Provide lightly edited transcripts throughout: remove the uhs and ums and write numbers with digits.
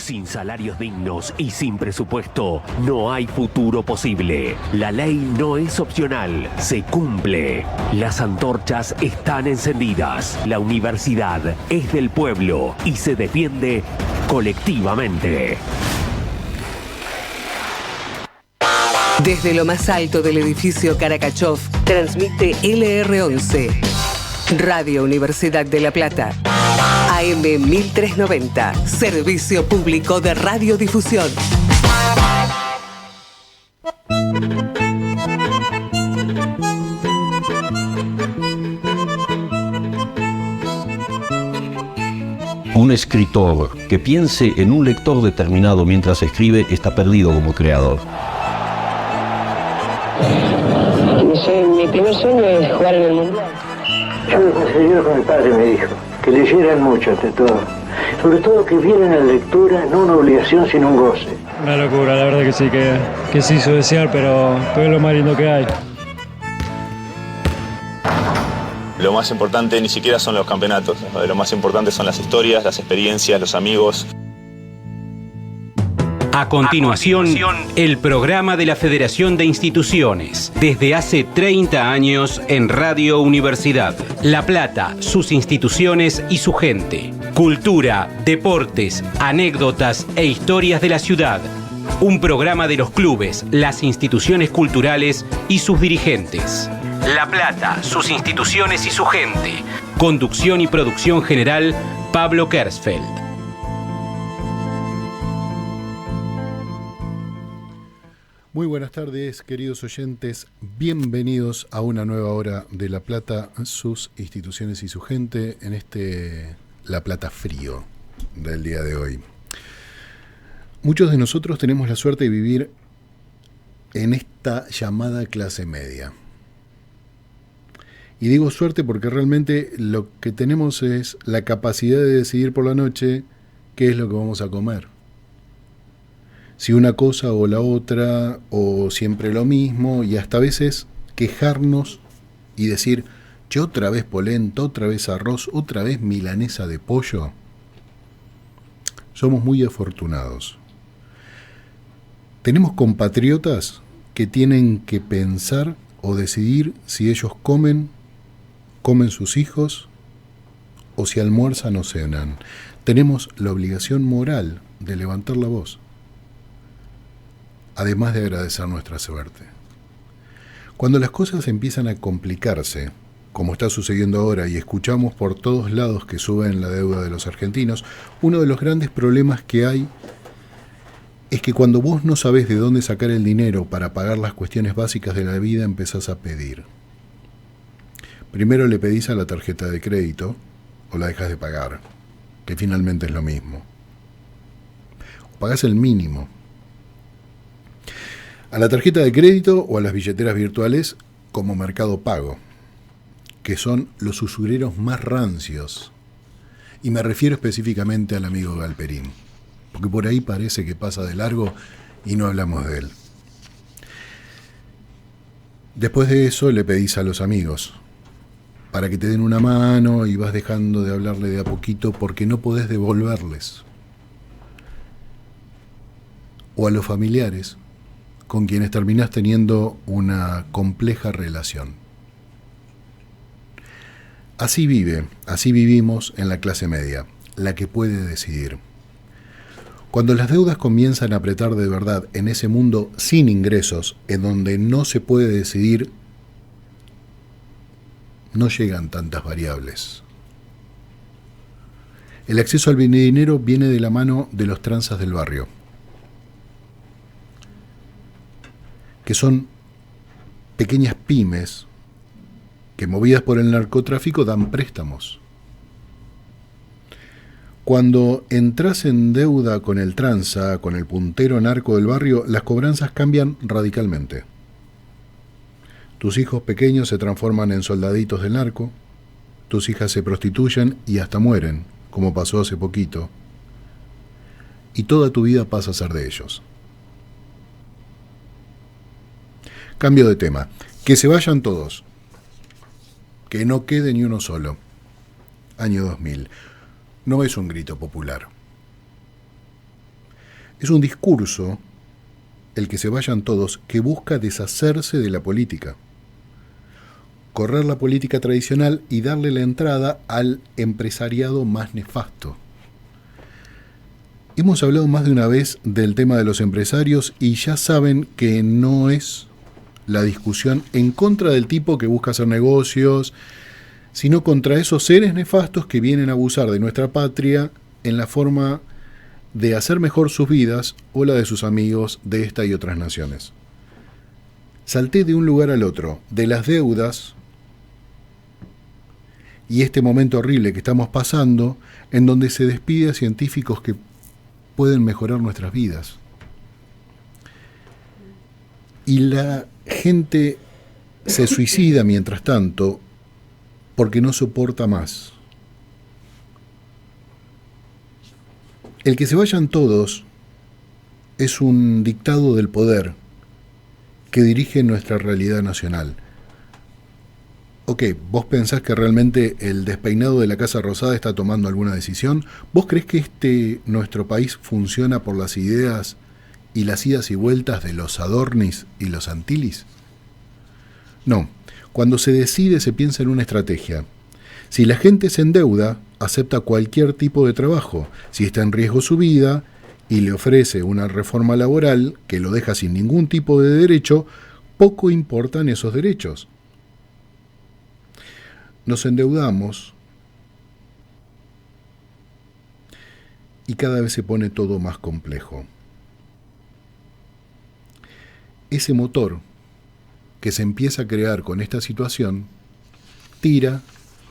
Sin salarios dignos y sin presupuesto, no hay futuro posible. La ley no es opcional, se cumple. Las antorchas están encendidas. La universidad es del pueblo y se defiende colectivamente. Desde lo más alto del edificio Karakachov, transmite LR11, Radio Universidad de La Plata. AM 1390, Servicio Público de Radiodifusión. Un escritor que piense en un lector determinado mientras escribe está perdido como creador. Mi primer sueño es jugar en el Mundial. Yo lo conseguí con mi padre, me dijo, que leyeran mucho ante todo. Sobre todo que vieran la lectura no una obligación sino un goce. Una locura, la verdad que sí, que se hizo desear, pero es lo más lindo que hay. Lo más importante ni siquiera son los campeonatos, lo más importante son las historias, las experiencias, los amigos. A continuación, el programa de la Federación de Instituciones, desde hace 30 años en Radio Universidad. La Plata, sus instituciones y su gente. Cultura, deportes, anécdotas e historias de la ciudad. Un programa de los clubes, las instituciones culturales y sus dirigentes. La Plata, sus instituciones y su gente. Conducción y producción general, Pablo Kersfeld. Muy buenas tardes, queridos oyentes. Bienvenidos a una nueva hora de La Plata, sus instituciones y su gente, en este La Plata frío del día de hoy. Muchos de nosotros tenemos la suerte de vivir en esta llamada clase media. Y digo suerte porque realmente lo que tenemos es la capacidad de decidir por la noche qué es lo que vamos a comer. Si una cosa o la otra, o siempre lo mismo, y hasta a veces quejarnos y decir, yo otra vez polenta, otra vez arroz, otra vez milanesa de pollo. Somos muy afortunados. Tenemos compatriotas que tienen que pensar o decidir si ellos comen sus hijos, o si almuerzan o cenan. Tenemos la obligación moral de levantar la voz, además de agradecer nuestra suerte. Cuando las cosas empiezan a complicarse, como está sucediendo ahora, y escuchamos por todos lados que suben la deuda de los argentinos, uno de los grandes problemas que hay es que cuando vos no sabés de dónde sacar el dinero para pagar las cuestiones básicas de la vida, empezás a pedir. Primero le pedís a la tarjeta de crédito, o la dejas de pagar, que finalmente es lo mismo. O pagás el mínimo. A la tarjeta de crédito o a las billeteras virtuales como Mercado Pago, que son los usureros más rancios. Y me refiero específicamente al amigo Galperín, porque por ahí parece que pasa de largo y no hablamos de él. Después de eso le pedís a los amigos para que te den una mano y vas dejando de hablarle de a poquito porque no podés devolverles. O a los familiares, con quienes terminás teniendo una compleja relación. Así vivimos en la clase media, la que puede decidir. Cuando las deudas comienzan a apretar de verdad en ese mundo sin ingresos, en donde no se puede decidir, no llegan tantas variables. El acceso al dinero viene de la mano de los tranzas del barrio, que son pequeñas pymes que, movidas por el narcotráfico, dan préstamos. Cuando entras en deuda con el tranza, con el puntero narco del barrio, las cobranzas cambian radicalmente. Tus hijos pequeños se transforman en soldaditos del narco, tus hijas se prostituyen y hasta mueren, como pasó hace poquito, y toda tu vida pasa a ser de ellos. Cambio de tema. Que se vayan todos. Que no quede ni uno solo. Año 2000. No es un grito popular. Es un discurso, el que se vayan todos, que busca deshacerse de la política. Correr la política tradicional y darle la entrada al empresariado más nefasto. Hemos hablado más de una vez del tema de los empresarios y ya saben que no es la discusión en contra del tipo que busca hacer negocios, sino contra esos seres nefastos que vienen a abusar de nuestra patria en la forma de hacer mejor sus vidas o la de sus amigos de esta y otras naciones. Salté de un lugar al otro, de las deudas y este momento horrible que estamos pasando, en donde se despide a científicos que pueden mejorar nuestras vidas. Y la gente se suicida mientras tanto porque no soporta más. El que se vayan todos es un dictado del poder que dirige nuestra realidad nacional. Ok, ¿vos pensás que realmente el despeinado de la Casa Rosada está tomando alguna decisión? ¿Vos creés que nuestro país funciona por las ideas y las idas y vueltas de los Adornis y los Antilis? No, cuando se decide se piensa en una estrategia. Si la gente se endeuda, acepta cualquier tipo de trabajo. Si está en riesgo su vida y le ofrece una reforma laboral que lo deja sin ningún tipo de derecho, poco importan esos derechos. Nos endeudamos y cada vez se pone todo más complejo. Ese motor que se empieza a crear con esta situación tira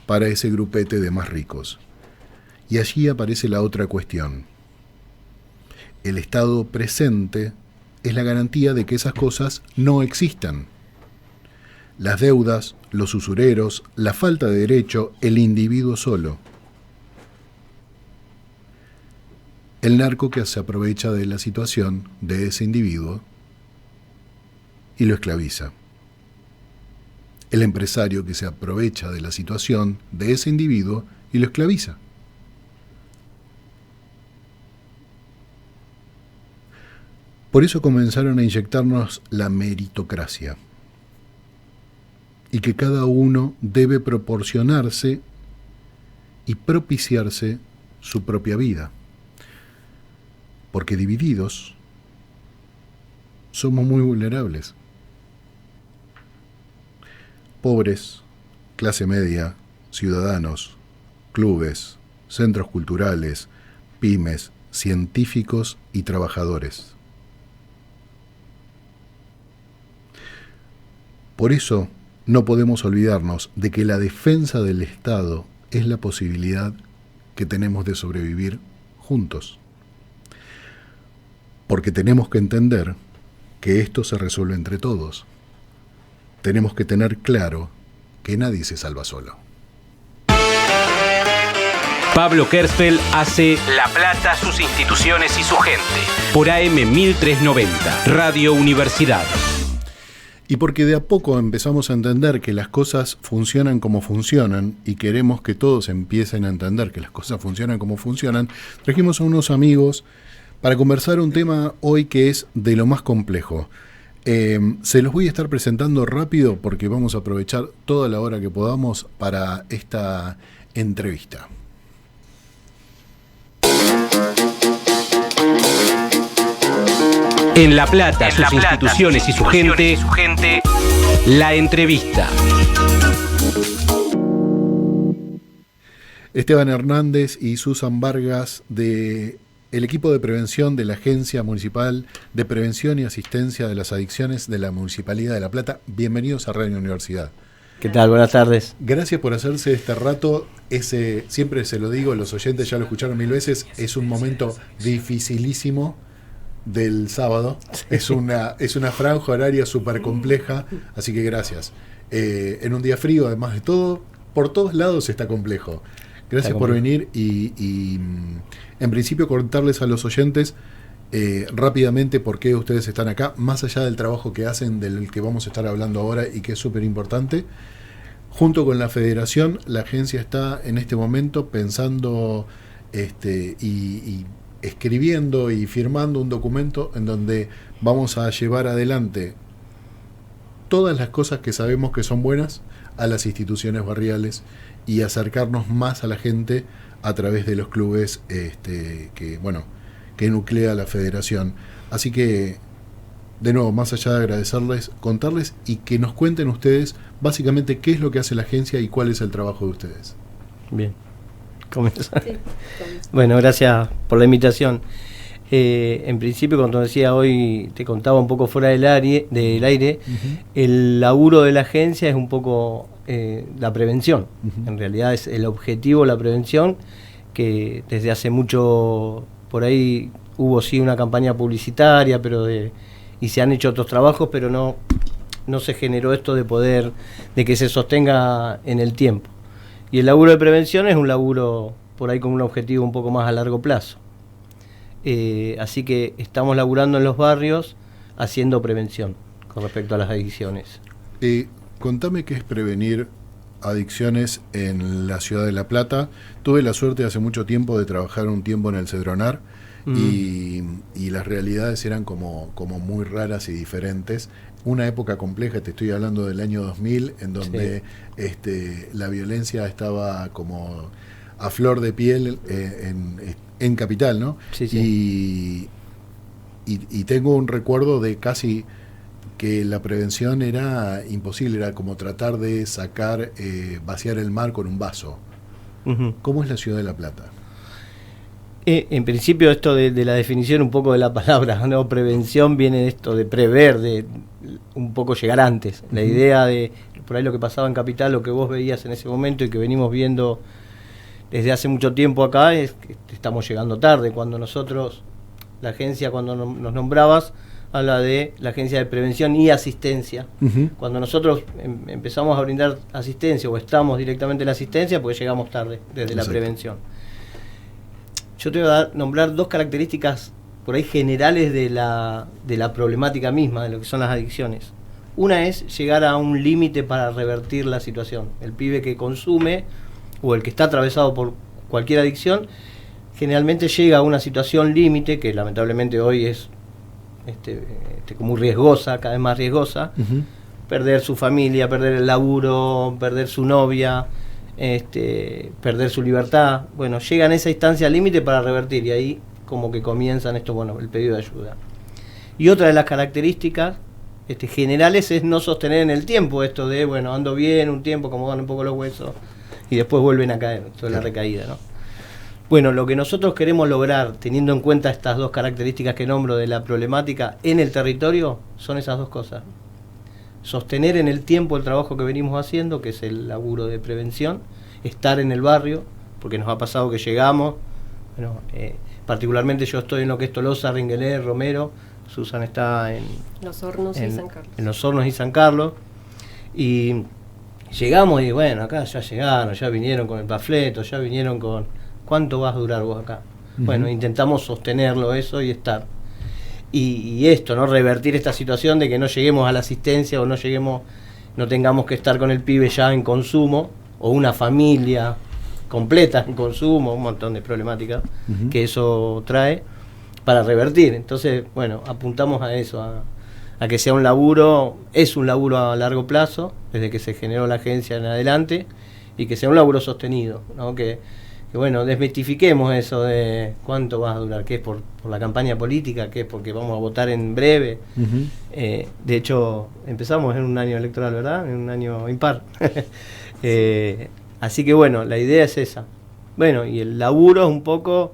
para ese grupete de más ricos. Y allí aparece la otra cuestión. El estado presente es la garantía de que esas cosas no existan. Las deudas, los usureros, la falta de derecho, el individuo solo. El narco que se aprovecha de la situación de ese individuo y lo esclaviza. El empresario que se aprovecha de la situación de ese individuo y lo esclaviza. Por eso comenzaron a inyectarnos la meritocracia y que cada uno debe proporcionarse y propiciarse su propia vida, porque divididos somos muy vulnerables. Pobres, clase media, ciudadanos, clubes, centros culturales, pymes, científicos y trabajadores. Por eso no podemos olvidarnos de que la defensa del Estado es la posibilidad que tenemos de sobrevivir juntos. Porque tenemos que entender que esto se resuelve entre todos. Tenemos que tener claro que nadie se salva solo. Pablo Kersfeld hace La Plata, sus instituciones y su gente. Por AM 1390, Radio Universidad. Y porque de a poco empezamos a entender que las cosas funcionan como funcionan y queremos que todos empiecen a entender que las cosas funcionan como funcionan, trajimos a unos amigos para conversar un tema hoy que es de lo más complejo. Se los voy a estar presentando rápido porque vamos a aprovechar toda la hora que podamos para esta entrevista. En La Plata, sus instituciones y su gente, la entrevista. Esteban Hernández y Susan Vargas de el equipo de prevención de la Agencia Municipal de Prevención y Asistencia de las Adicciones de la Municipalidad de La Plata. Bienvenidos a Radio Universidad. ¿Qué tal? Buenas tardes. Gracias por hacerse este rato. Siempre se lo digo, los oyentes ya lo escucharon 1000 veces, es un momento dificilísimo del sábado. Sí. Es una franja horaria súper compleja, así que gracias. En un día frío, además de todo, por todos lados está complejo. Gracias por venir y en principio contarles a los oyentes rápidamente por qué ustedes están acá, más allá del trabajo que hacen, del que vamos a estar hablando ahora y que es súper importante. Junto con la Federación, la agencia está en este momento pensando y escribiendo y firmando un documento en donde vamos a llevar adelante todas las cosas que sabemos que son buenas a las instituciones barriales y acercarnos más a la gente a través de los clubes que nuclea la federación. Así que, de nuevo, más allá de agradecerles, contarles y que nos cuenten ustedes básicamente qué es lo que hace la agencia y cuál es el trabajo de ustedes. Bien, comenzar. Sí, bueno, gracias por la invitación. En principio, cuando decía hoy, te contaba un poco fuera del aire, el laburo de la agencia es un poco la prevención. En realidad es el objetivo, la prevención, que desde hace mucho, por ahí hubo sí una campaña publicitaria, y se han hecho otros trabajos, pero no se generó esto de que se sostenga en el tiempo. Y el laburo de prevención es un laburo por ahí con un objetivo un poco más a largo plazo. Así que estamos laburando en los barrios haciendo prevención con respecto a las adicciones. Contame qué es prevenir adicciones en la ciudad de La Plata. Tuve la suerte hace mucho tiempo de trabajar un tiempo en el Cedronar y las realidades eran como muy raras y diferentes. Una época compleja, te estoy hablando del año 2000, en donde la violencia estaba como a flor de piel en Capital, ¿no? Sí. Y tengo un recuerdo de casi que la prevención era imposible, era como tratar de vaciar el mar con un vaso. ¿Cómo es la ciudad de La Plata? En principio esto de la definición un poco de la palabra, ¿no? Prevención viene de esto de prever, de un poco llegar antes. La idea de, por ahí lo que pasaba en Capital, lo que vos veías en ese momento y que venimos viendo desde hace mucho tiempo acá, es que estamos llegando tarde. Cuando nosotros, la agencia, cuando nos nombrabas, habla de la agencia de prevención y asistencia. Cuando nosotros empezamos a brindar asistencia o estamos directamente en la asistencia, porque llegamos tarde desde la prevención. Yo te voy a nombrar dos características por ahí generales de la problemática misma, de lo que son las adicciones. Una es llegar a un límite para revertir la situación. El pibe que consume o el que está atravesado por cualquier adicción generalmente llega a una situación límite que lamentablemente hoy es como muy riesgosa, cada vez más riesgosa. Perder su familia, perder el laburo, perder su novia, perder su libertad. Bueno, llegan a esa instancia límite para revertir y ahí como que comienzan el pedido de ayuda. Y otra de las características generales es no sostener en el tiempo esto de, ando bien un tiempo, acomodan un poco los huesos y después vuelven a caer, toda la recaída, ¿no? Bueno, lo que nosotros queremos lograr, teniendo en cuenta estas dos características que nombro de la problemática en el territorio, son esas dos cosas. Sostener en el tiempo el trabajo que venimos haciendo, que es el laburo de prevención, estar en el barrio, porque nos ha pasado que llegamos, particularmente yo estoy en lo que es Tolosa, Ringuelé, Romero, Susan está en Los Hornos y San Carlos. En Los Hornos y San Carlos, y llegamos y acá ya llegaron, ya vinieron con el panfleto, ya vinieron con ¿cuánto vas a durar vos acá? Intentamos sostenerlo eso y estar. Y esto, ¿no? Revertir esta situación de que no lleguemos a la asistencia o no tengamos que estar con el pibe ya en consumo, o una familia completa en consumo, un montón de problemáticas que eso trae, para revertir. Entonces, apuntamos a eso, a que sea un laburo, es un laburo a largo plazo, desde que se generó la agencia en adelante, y que sea un laburo sostenido, ¿no? Que desmitifiquemos eso de cuánto vas a durar, que es por la campaña política, que es porque vamos a votar en breve. De hecho, empezamos en un año electoral, ¿verdad? En un año impar. Así que la idea es esa. Y el laburo es un poco,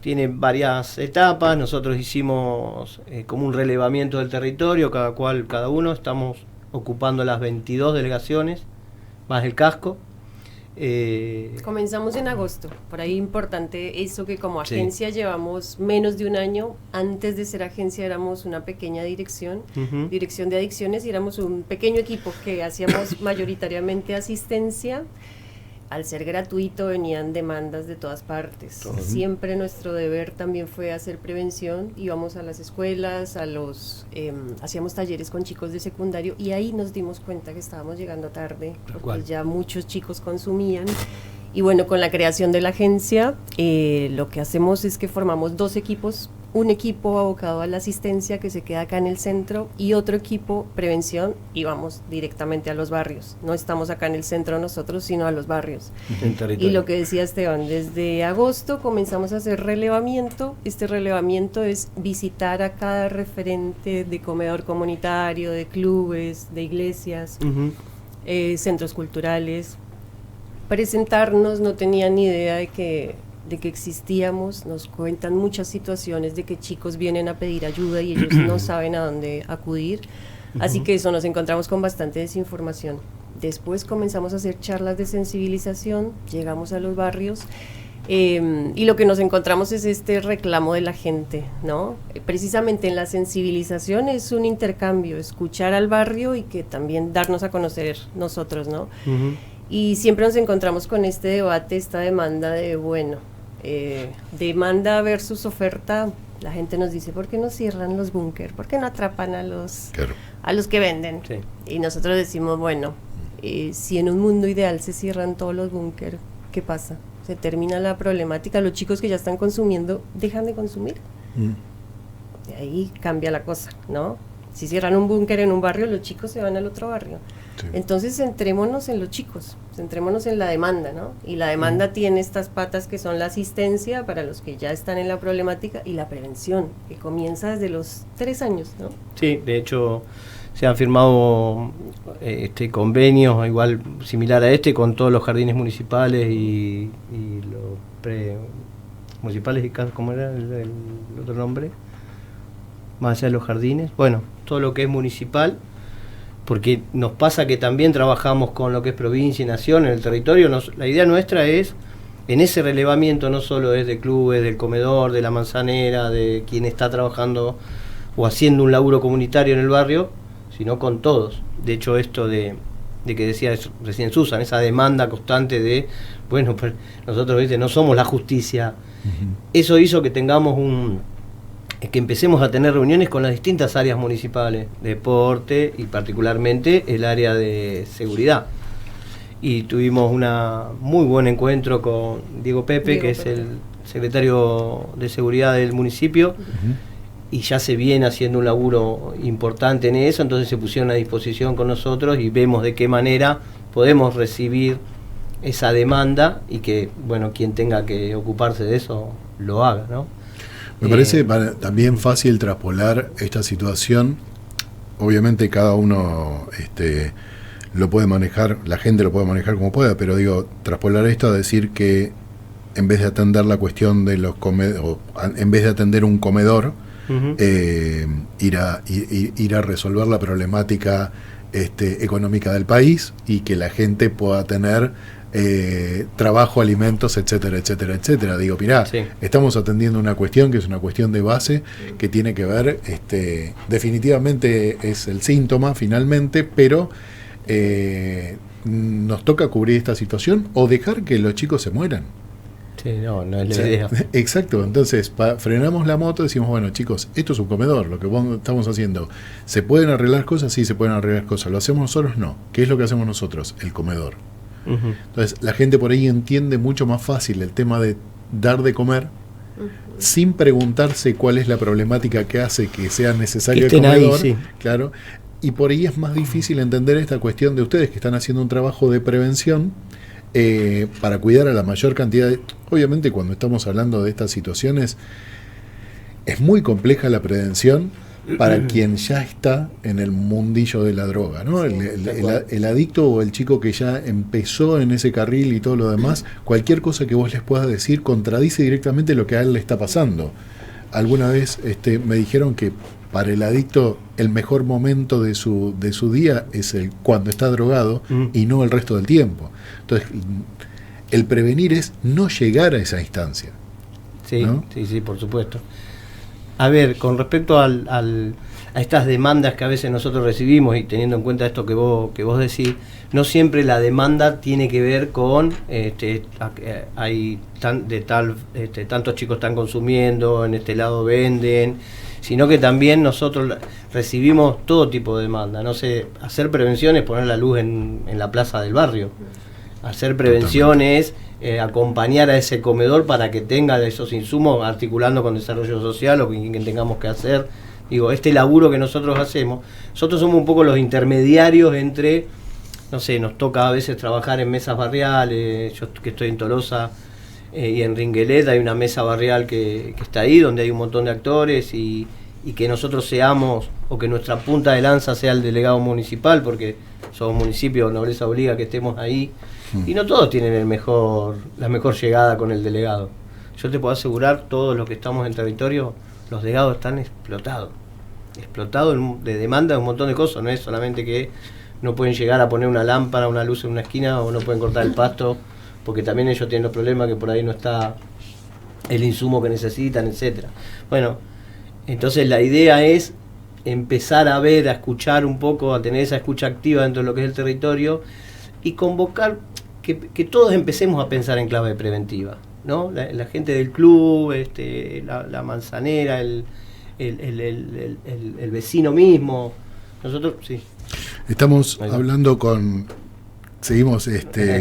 tiene varias etapas. Nosotros hicimos como un relevamiento del territorio, cada uno, estamos ocupando las 22 delegaciones, más el casco. Comenzamos en agosto, por ahí importante eso, que como agencia llevamos menos de un año. Antes de ser agencia éramos una pequeña dirección de adicciones, y éramos un pequeño equipo que hacíamos mayoritariamente asistencia. Al ser gratuito venían demandas de todas partes. Siempre nuestro deber también fue hacer prevención. Íbamos a las escuelas, hacíamos talleres con chicos de secundario, y ahí nos dimos cuenta que estábamos llegando tarde, porque ya muchos chicos consumían Y bueno, con la creación de la agencia, lo que hacemos es que formamos 2 equipos, un equipo abocado a la asistencia que se queda acá en el centro y otro equipo prevención, y vamos directamente a los barrios. No estamos acá en el centro nosotros, sino a los barrios. Y lo que decía Esteban, desde agosto comenzamos a hacer relevamiento. Este relevamiento es visitar a cada referente de comedor comunitario, de clubes, de iglesias, centros culturales, presentarnos. No tenían ni idea de que existíamos. Nos cuentan muchas situaciones de que chicos vienen a pedir ayuda y ellos no saben a dónde acudir, así que eso, nos encontramos con bastante desinformación. Después comenzamos a hacer charlas de sensibilización, llegamos a los barrios, y lo que nos encontramos es este reclamo de la gente, ¿no? Precisamente en la sensibilización es un intercambio, escuchar al barrio y que también darnos a conocer nosotros, ¿no? Y siempre nos encontramos con este debate, esta demanda de, bueno, demanda versus oferta. La gente nos dice, ¿por qué no cierran los búnker? ¿Por qué no atrapan a los que venden? Sí. Y nosotros decimos, bueno, si en un mundo ideal se cierran todos los búnker, ¿qué pasa? Se termina la problemática, los chicos que ya están consumiendo dejan de consumir. Y ahí cambia la cosa, ¿no? Si cierran un búnker en un barrio, los chicos se van al otro barrio. Sí. Entonces centrémonos en los chicos, centrémonos en la demanda, ¿no? Y la demanda tiene estas patas que son la asistencia para los que ya están en la problemática y la prevención, que comienza desde los 3 años, ¿no? Sí, de hecho se han firmado convenios igual similar a con todos los jardines municipales y los municipales y ¿cómo era el otro nombre? Más allá de los jardines, bueno, todo lo que es municipal, porque nos pasa que también trabajamos con lo que es provincia y nación en el territorio. La idea nuestra es, en ese relevamiento, no solo es de clubes, del comedor, de la manzanera, de quien está trabajando o haciendo un laburo comunitario en el barrio, sino con todos. De hecho, esto de que decía recién Susan, esa demanda constante de, bueno, pues nosotros, ¿viste?, no somos la justicia. Eso hizo que tengamos que empecemos a tener reuniones con las distintas áreas municipales, deporte y particularmente el área de seguridad. Y tuvimos un muy buen encuentro con Diego Pepe, que es el secretario de seguridad del municipio, y ya se viene haciendo un laburo importante en eso, entonces se pusieron a disposición con nosotros y vemos de qué manera podemos recibir esa demanda y que, bueno, quien tenga que ocuparse de eso lo haga, ¿no? Me parece también fácil traspolar esta situación. Obviamente cada uno lo puede manejar, la gente lo puede manejar como pueda, pero digo, traspolar esto a decir que en vez de atender la cuestión de los comedores, en vez de atender un comedor, ir a resolver la problemática económica del país y que la gente pueda tener trabajo, alimentos, etcétera, etcétera, etcétera. Digo, mirá, estamos atendiendo una cuestión que es una cuestión de base que tiene que ver, definitivamente es el síntoma finalmente, pero nos toca cubrir esta situación o dejar que los chicos se mueran. Sí, no es la idea. Exacto, entonces frenamos la moto y decimos, bueno, chicos, esto es un comedor, lo que estamos haciendo. ¿Se pueden arreglar cosas? Sí, se pueden arreglar cosas. ¿Lo hacemos nosotros? No. ¿Qué es lo que hacemos nosotros? El comedor. Entonces la gente por ahí entiende mucho más fácil el tema de dar de comer sin preguntarse cuál es la problemática que hace que sea necesario el comedor, claro, y por ahí es más difícil entender esta cuestión de ustedes que están haciendo un trabajo de prevención para cuidar a la mayor cantidad obviamente cuando estamos hablando de estas situaciones es muy compleja la prevención para quien ya está en el mundillo de la droga, ¿no? El adicto o el chico que ya empezó en ese carril y todo lo demás, cualquier cosa que vos les puedas decir contradice directamente lo que a él le está pasando. Alguna vez me dijeron que para el adicto el mejor momento de su día es cuando está drogado y no el resto del tiempo. Entonces, el prevenir es no llegar a esa instancia. Sí, ¿no? Sí, por supuesto. A ver, con respecto a estas demandas que a veces nosotros recibimos y teniendo en cuenta esto que vos decís, no siempre la demanda tiene que ver con hay tantos chicos están consumiendo, en este lado venden, sino que también nosotros recibimos todo tipo de demanda. No sé, hacer prevención es poner la luz en la plaza del barrio. Hacer prevención es acompañar a ese comedor para que tenga esos insumos, articulando con desarrollo social o que tengamos que hacer. Digo, este laburo que nosotros hacemos, nosotros somos un poco los intermediarios entre, no sé, nos toca a veces trabajar en mesas barriales. Yo que estoy en Tolosa y en Ringuelet hay una mesa barrial que está ahí, donde hay un montón de actores y que nosotros seamos, o que nuestra punta de lanza sea el delegado municipal, porque somos municipio, nobleza obliga que estemos ahí, y no todos tienen la mejor llegada con el delegado. Yo te puedo asegurar, todos los que estamos en territorio, los delegados están explotados de demanda de un montón de cosas. No es solamente que no pueden llegar a poner una lámpara, una luz en una esquina, o no pueden cortar el pasto, porque también ellos tienen los problemas que por ahí no está el insumo que necesitan, etcétera. Bueno, entonces la idea es empezar a ver, a escuchar un poco, a tener esa escucha activa dentro de lo que es el territorio y convocar que todos empecemos a pensar en clave preventiva, ¿no? La gente del club, la manzanera, el vecino mismo. Nosotros, sí. Estamos hablando seguimos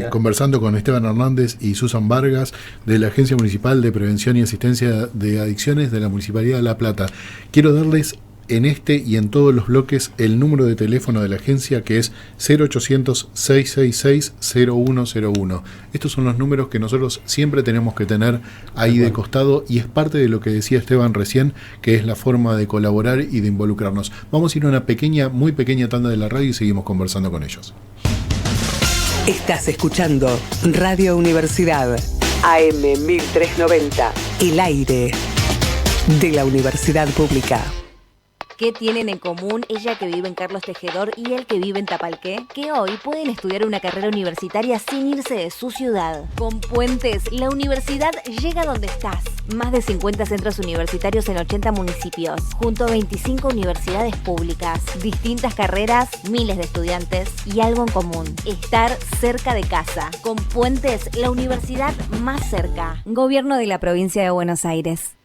conversando con Esteban Hernández y Susan Vargas de la Agencia Municipal de Prevención y Asistencia de Adicciones de la Municipalidad de La Plata. Quiero darles en este y en todos los bloques el número de teléfono de la agencia, que es 0800-666-0101. Estos son los números que nosotros siempre tenemos que tener ahí de costado, y es parte de lo que decía Esteban recién, que es la forma de colaborar y de involucrarnos. Vamos a ir a una muy pequeña tanda de la radio y seguimos conversando con ellos. Estás escuchando Radio Universidad, AM 1390, el aire de la Universidad Pública. ¿Qué tienen en común ella que vive en Carlos Tejedor y él que vive en Tapalqué? Que hoy pueden estudiar una carrera universitaria sin irse de su ciudad. Con Puentes, la universidad llega donde estás. Más de 50 centros universitarios en 80 municipios, junto a 25 universidades públicas, distintas carreras, miles de estudiantes y algo en común: estar cerca de casa. Con Puentes, la universidad más cerca. Gobierno de la Provincia de Buenos Aires.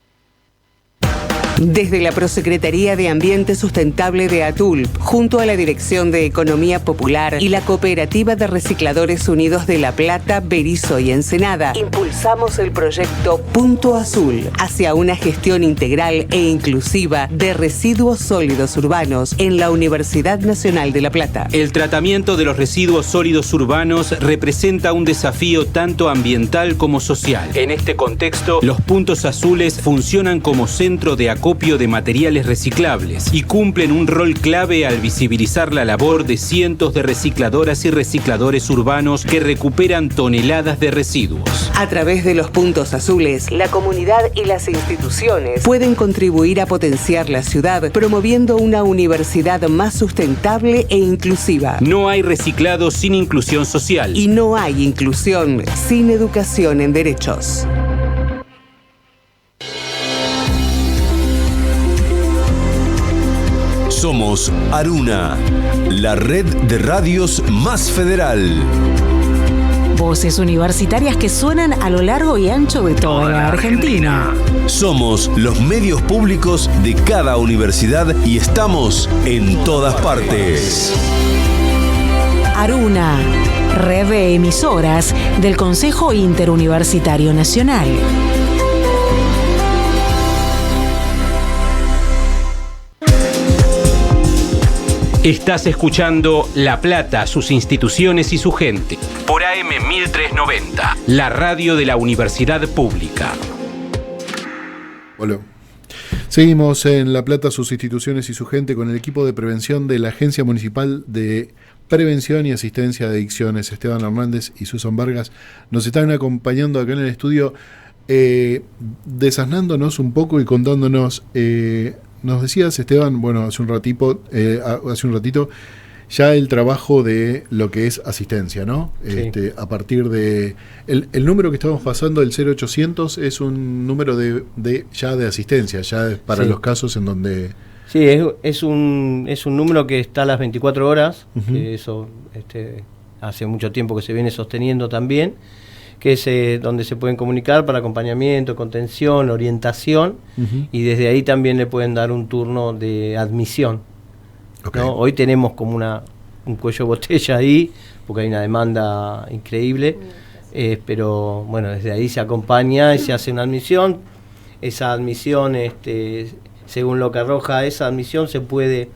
Desde la Prosecretaría de Ambiente Sustentable de ATULP, junto a la Dirección de Economía Popular y la Cooperativa de Recicladores Unidos de La Plata, Berisso y Ensenada, impulsamos el proyecto Punto Azul hacia una gestión integral e inclusiva de residuos sólidos urbanos en la Universidad Nacional de La Plata. El tratamiento de los residuos sólidos urbanos representa un desafío tanto ambiental como social. En este contexto, los puntos azules funcionan como centro de acopio de materiales reciclables y cumplen un rol clave al visibilizar la labor de cientos de recicladoras y recicladores urbanos que recuperan toneladas de residuos. A través de los puntos azules, la comunidad y las instituciones pueden contribuir a potenciar la ciudad, promoviendo una universidad más sustentable e inclusiva. No hay reciclado sin inclusión social. Y no hay inclusión sin educación en derechos. Somos Aruna, la red de radios más federal. Voces universitarias que suenan a lo largo y ancho de toda la Argentina. Somos los medios públicos de cada universidad y estamos en todas partes. Aruna, red de emisoras del Consejo Interuniversitario Nacional. Estás escuchando La Plata, sus instituciones y su gente, por AM 1390, la radio de la Universidad Pública. Hola. Seguimos en La Plata, sus instituciones y su gente, con el equipo de prevención de la Agencia Municipal de Prevención y Asistencia de Adicciones. Esteban Hernández y Susan Vargas nos están acompañando acá en el estudio, desasnándonos un poco y contándonos. Nos decías, Esteban, bueno, hace un ratito, ya el trabajo de lo que es asistencia, ¿no? Sí. A partir de... El número que estamos pasando, el 0800, es un número de asistencia, ya para los casos en donde... Sí, es un número que está a las 24 horas, que eso hace mucho tiempo que se viene sosteniendo también, que es donde se pueden comunicar para acompañamiento, contención, orientación, y desde ahí también le pueden dar un turno de admisión. Okay. ¿No? Hoy tenemos como una un cuello de botella ahí, porque hay una demanda increíble, pero bueno, desde ahí se acompaña y se hace una admisión. Esa admisión, según lo que arroja esa admisión, se puede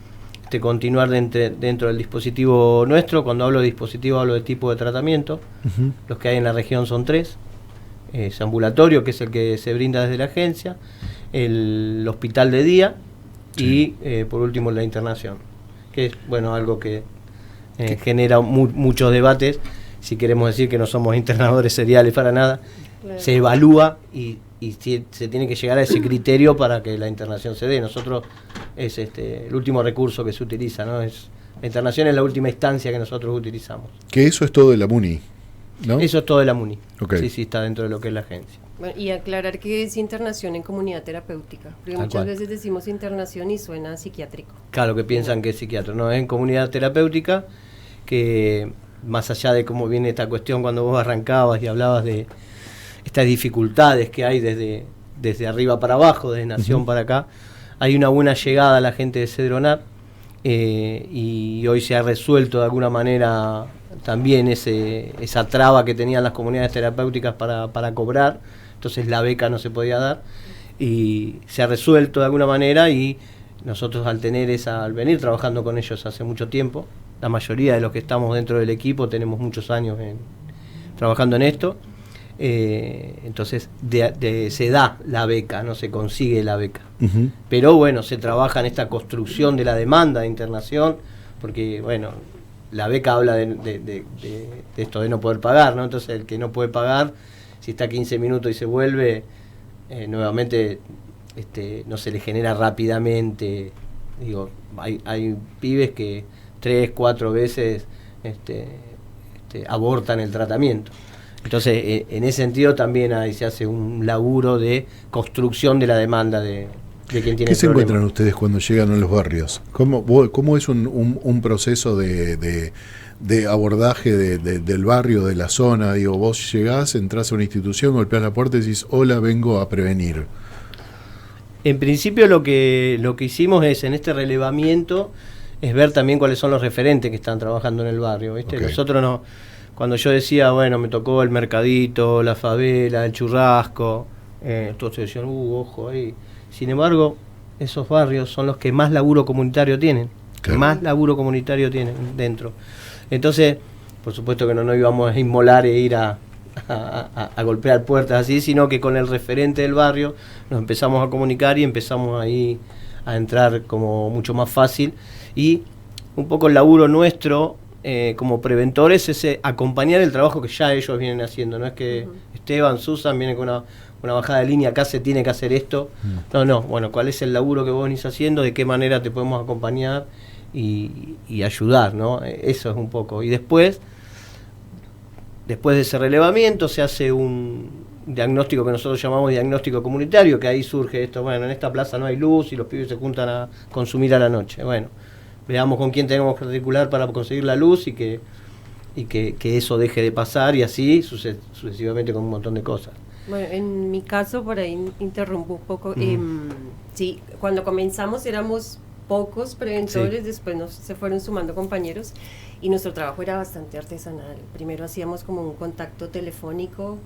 continuar dentro del dispositivo nuestro. Cuando hablo de dispositivo hablo de tipo de tratamiento. Los que hay en la región son 3. Es ambulatorio, que es el que se brinda desde la agencia, el hospital de día y por último la internación, que es algo que genera muchos debates. Si queremos decir que no somos internadores seriales para nada, se evalúa y se tiene que llegar a ese criterio para que la internación se dé. Nosotros es el último recurso que se utiliza, ¿no? La internación es la última instancia que nosotros utilizamos. Que eso es todo de la MUNI, ¿no? Eso es todo de la MUNI. Okay. Sí, está dentro de lo que es la agencia. Bueno, y aclarar que es internación en comunidad terapéutica, porque muchas veces decimos internación y suena psiquiátrico. Claro, que piensan que es psiquiatra, no, es en comunidad terapéutica, que más allá de cómo viene esta cuestión cuando vos arrancabas y hablabas de estas dificultades que hay desde arriba para abajo, desde Nación para acá, hay una buena llegada a la gente de Cedronar, y hoy se ha resuelto de alguna manera también esa traba que tenían las comunidades terapéuticas para cobrar. Entonces la beca no se podía dar y se ha resuelto de alguna manera, y nosotros al venir trabajando con ellos hace mucho tiempo, la mayoría de los que estamos dentro del equipo tenemos muchos años trabajando en esto, entonces se da la beca, no se consigue la beca. Pero bueno, se trabaja en esta construcción de la demanda de internación, porque bueno, la beca habla de esto de no poder pagar, ¿no? Entonces el que no puede pagar, si está 15 minutos y se vuelve, nuevamente no se le genera rápidamente. Digo, hay pibes que 3-4 veces abortan el tratamiento. Entonces, en ese sentido también se hace un laburo de construcción de la demanda de quien tiene. ¿Qué se encuentran ustedes cuando llegan a los barrios? ¿Cómo es un proceso de abordaje del barrio, de la zona? Digo, vos llegás, entrás a una institución, golpeás la puerta y decís, hola, vengo a prevenir. En principio lo que hicimos es, en este relevamiento, es ver también cuáles son los referentes que están trabajando en el barrio, ¿viste? Okay. Nosotros cuando yo decía, bueno, me tocó el mercadito, la favela, el churrasco, todos decían, ojo ahí. Sin embargo, esos barrios son los que más laburo comunitario tienen, claro. Más laburo comunitario tienen dentro. Entonces, por supuesto que no nos íbamos a inmolar e ir a golpear puertas así, sino que con el referente del barrio nos empezamos a comunicar y empezamos ahí a entrar como mucho más fácil. Y un poco el laburo nuestro como preventores es acompañar el trabajo que ya ellos vienen haciendo. No es que Esteban, Susan vienen con una bajada de línea, acá se tiene que hacer esto. No, bueno, ¿cuál es el laburo que vos venís haciendo? ¿De qué manera te podemos acompañar y ayudar, ¿no? Eso es un poco. Y después de ese relevamiento se hace un diagnóstico que nosotros llamamos diagnóstico comunitario, que ahí surge esto, bueno, en esta plaza no hay luz y los pibes se juntan a consumir a la noche. Bueno, veamos con quién tenemos que articular para conseguir la luz y que eso deje de pasar, y así sucesivamente con un montón de cosas. Bueno, en mi caso, por ahí interrumpo un poco, sí, cuando comenzamos éramos pocos preventores, sí. Después se fueron sumando compañeros y nuestro trabajo era bastante artesanal. Primero hacíamos como un contacto telefónico,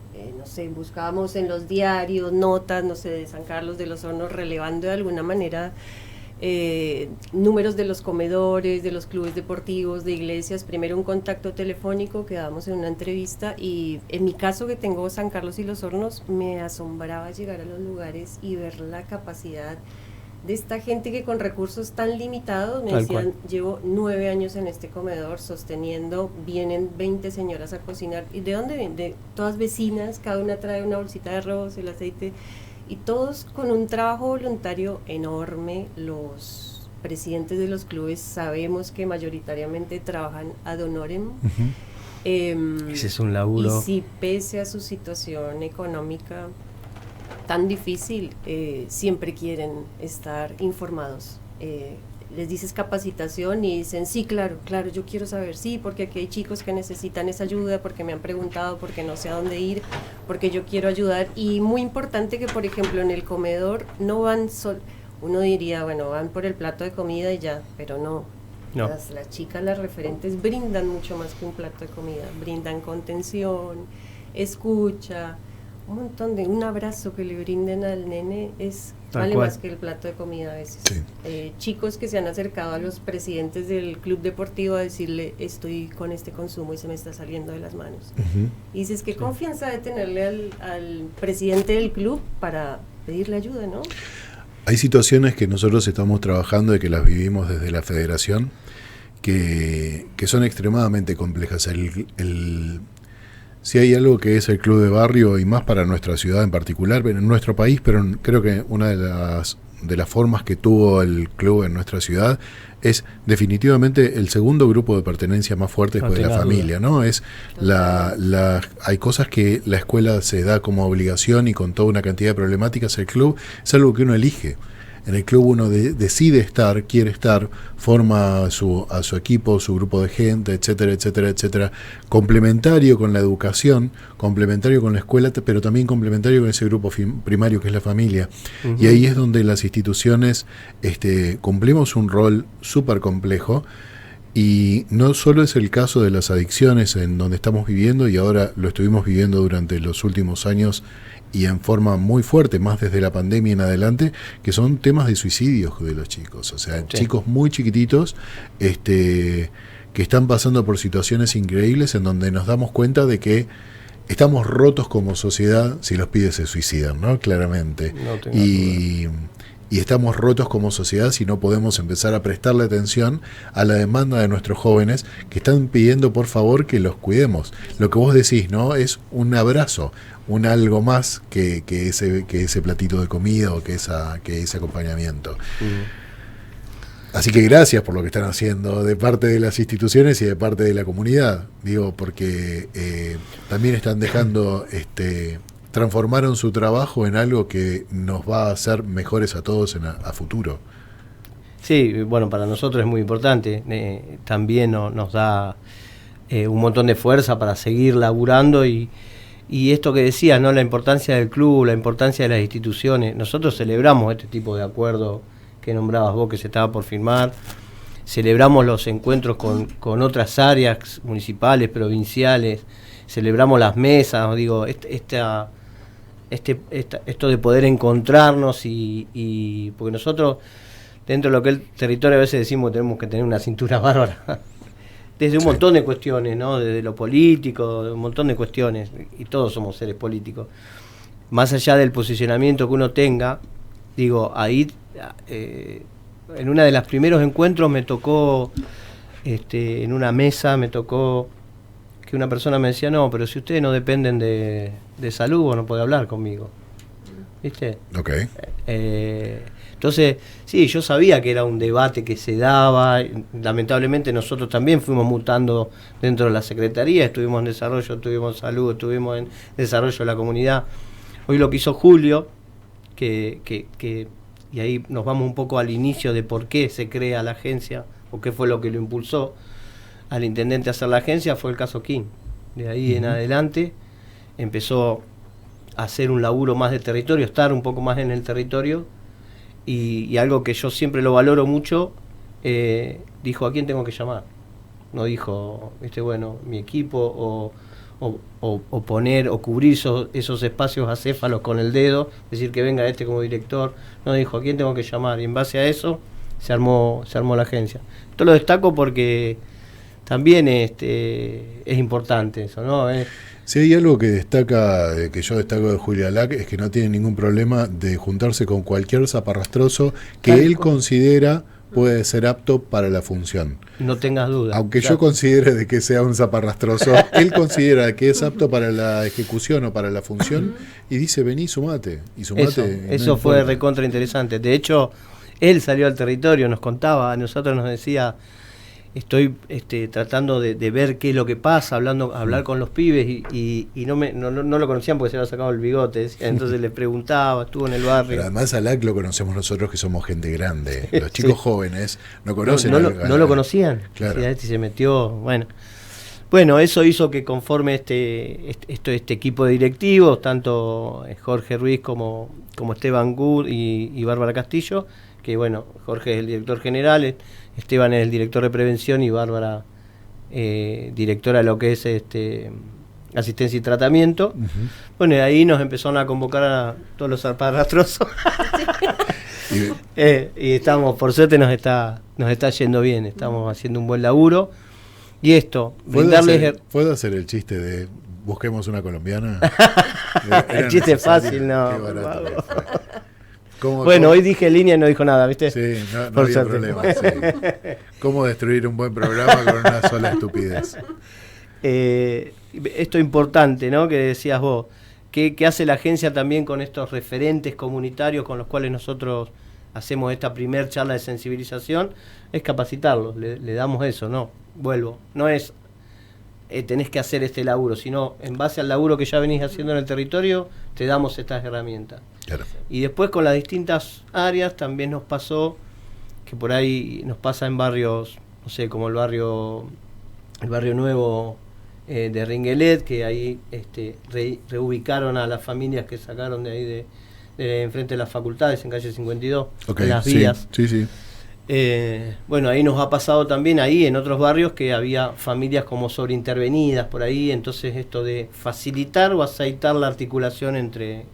buscábamos en los diarios notas, de San Carlos de los Hornos, relevando de alguna manera números de los comedores, de los clubes deportivos, de iglesias. Primero un contacto telefónico, quedábamos en una entrevista, y en mi caso, que tengo San Carlos y los Hornos, me asombraba llegar a los lugares y ver la capacidad de esta gente que con recursos tan limitados me decían, llevo 9 años en este comedor sosteniendo, vienen 20 señoras a cocinar. ¿Y de dónde vienen? De todas vecinas, cada una trae una bolsita de arroz, el aceite, y todos con un trabajo voluntario enorme. Los presidentes de los clubes sabemos que mayoritariamente trabajan ad honorem. Ese es un laburo. Y si pese a su situación económica tan difícil, siempre quieren estar informados. Les dices capacitación y dicen, sí, claro, yo quiero saber, sí, porque aquí hay chicos que necesitan esa ayuda, porque me han preguntado, porque no sé a dónde ir, porque yo quiero ayudar. Y muy importante que, por ejemplo, en el comedor no van uno diría, bueno, van por el plato de comida y ya, pero no. No. Las chicas, las referentes, brindan mucho más que un plato de comida. Brindan contención, escucha, un abrazo que le brinden al nene vale más que el plato de comida a veces. Sí. Chicos que se han acercado a los presidentes del club deportivo a decirle, estoy con este consumo y se me está saliendo de las manos. Y dices, qué confianza de tenerle al presidente del club para pedirle ayuda, ¿no? Hay situaciones que nosotros estamos trabajando y que las vivimos desde la federación que son extremadamente complejas. Si hay algo que es el club de barrio, y más para nuestra ciudad en particular, en nuestro país, pero creo que una de las formas que tuvo el club en nuestra ciudad es definitivamente el segundo grupo de pertenencia más fuerte después de la familia, ¿no? Hay cosas que la escuela se da como obligación y con toda una cantidad de problemáticas. El club es algo que uno elige. En el club uno decide estar, quiere estar, forma a su equipo, su grupo de gente, etcétera, etcétera, etcétera. Complementario con la educación, complementario con la escuela, pero también complementario con ese grupo primario que es la familia. Y ahí es donde las instituciones cumplimos un rol súper complejo. Y no solo es el caso de las adicciones en donde estamos viviendo, y ahora lo estuvimos viviendo durante los últimos años y en forma muy fuerte, más desde la pandemia en adelante, que son temas de suicidios de los chicos. O sea, chicos muy chiquititos que están pasando por situaciones increíbles en donde nos damos cuenta de que estamos rotos como sociedad si los pibes se suicidan, ¿no? Claramente. Y estamos rotos como sociedad si no podemos empezar a prestarle atención a la demanda de nuestros jóvenes que están pidiendo por favor que los cuidemos. Lo que vos decís, ¿no? Es un abrazo, un algo más que ese platito de comida o que ese acompañamiento. Así que gracias por lo que están haciendo de parte de las instituciones y de parte de la comunidad, digo, porque también están dejando transformaron su trabajo en algo que nos va a hacer mejores a todos a futuro. Sí, bueno, para nosotros es muy importante. También nos da un montón de fuerza para seguir laburando y esto que decías, ¿no? La importancia del club, la importancia de las instituciones. Nosotros celebramos este tipo de acuerdo que nombrabas vos, que se estaba por firmar. Celebramos los encuentros con otras áreas municipales, provinciales. Celebramos las mesas, digo, esto de poder encontrarnos y porque nosotros dentro de lo que es el territorio a veces decimos que tenemos que tener una cintura bárbara desde un montón de cuestiones, ¿no? Desde lo político, un montón de cuestiones, y todos somos seres políticos, más allá del posicionamiento que uno tenga. Digo, ahí en una de los primeros encuentros me tocó en una mesa me tocó que una persona me decía, no, pero si ustedes no dependen de salud, vos no podés hablar conmigo. ¿Viste? Ok. Entonces, sí, yo sabía que era un debate que se daba. Lamentablemente nosotros también fuimos mutando dentro de la Secretaría, estuvimos en desarrollo, estuvimos en salud, estuvimos en desarrollo de la comunidad. Hoy lo que hizo Julio, y ahí nos vamos un poco al inicio de por qué se crea la agencia, o qué fue lo que lo impulsó al intendente a hacer la agencia, fue el caso King. De ahí en adelante empezó a hacer un laburo más de territorio, estar un poco más en el territorio, y algo que yo siempre lo valoro mucho, dijo, ¿a quién tengo que llamar? No dijo, bueno, mi equipo, o poner o cubrir esos espacios acéfalos con el dedo, decir que venga como director. No, dijo, ¿a quién tengo que llamar? Y en base a eso se armó la agencia. Esto lo destaco porque también es importante eso, ¿no? Si hay algo que yo destaco de Julio Alac, es que no tiene ningún problema de juntarse con cualquier zaparrastroso que él considera puede ser apto para la función. No tengas duda. Aunque yo considere de que sea un zaparrastroso, él considera que es apto para la ejecución o para la función y dice, vení, sumate. Y sumate. Eso fue recontra interesante. De hecho, él salió al territorio, nos contaba, a nosotros nos decía, estoy tratando de ver qué es lo que pasa, hablar con los pibes, y no lo conocían porque se había sacado el bigote, decía. Entonces les preguntaba, estuvo en el barrio. Pero además a Alac lo conocemos nosotros que somos gente grande. Los chicos jóvenes no conocen no lo conocían. Claro. Se metió, bueno. Bueno, eso hizo que conforme este equipo de directivos, tanto Jorge Ruiz como Esteban Good y Bárbara Castillo, que bueno, Jorge es el director general, Esteban es el director de prevención y Bárbara directora de lo que es asistencia y tratamiento. Uh-huh. Bueno, y ahí nos empezaron a convocar a todos los zarparrastrosos. Y estamos, por suerte nos está yendo bien, estamos haciendo un buen laburo. Y esto, brindarles... ¿Puedo hacer el chiste de busquemos una colombiana? El chiste es fácil, no. Bueno, hoy dije línea y no dijo nada, ¿viste? Sí, no había problema. Sí. ¿Cómo destruir un buen programa con una sola estupidez? Esto importante, ¿no? Que decías vos. ¿Qué hace la agencia también con estos referentes comunitarios con los cuales nosotros hacemos esta primer charla de sensibilización? Es capacitarlos, le damos eso, ¿no? Vuelvo, no es tenés que hacer este laburo, sino en base al laburo que ya venís haciendo en el territorio, te damos estas herramientas. Claro. Y después con las distintas áreas también nos pasó, que por ahí nos pasa en barrios, no sé, como el barrio nuevo de Ringuelet, que ahí reubicaron a las familias que sacaron de ahí de enfrente de las facultades en calle 52, en las vías. Sí. Bueno, ahí nos ha pasado también ahí en otros barrios que había familias como sobreintervenidas por ahí, entonces esto de facilitar o aceitar la articulación entre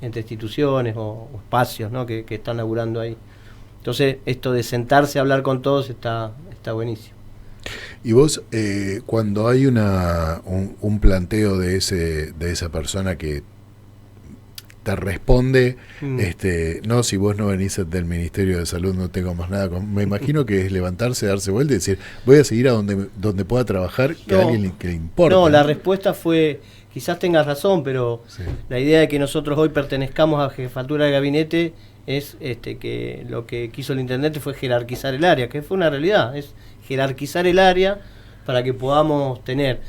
instituciones o espacios, ¿no? que están laburando ahí. Entonces esto de sentarse a hablar con todos está buenísimo. Y vos, cuando hay un planteo de esa persona que te responde, no, si vos no venís del Ministerio de Salud no tengo más nada, me imagino que es levantarse, darse vuelta y decir, voy a seguir a donde pueda trabajar, que a alguien que le importa. No, la respuesta fue, quizás tengas razón, pero sí. La idea de que nosotros hoy pertenezcamos a jefatura de gabinete es que lo que quiso el intendente fue jerarquizar el área, que fue una realidad, es jerarquizar el área para que podamos tener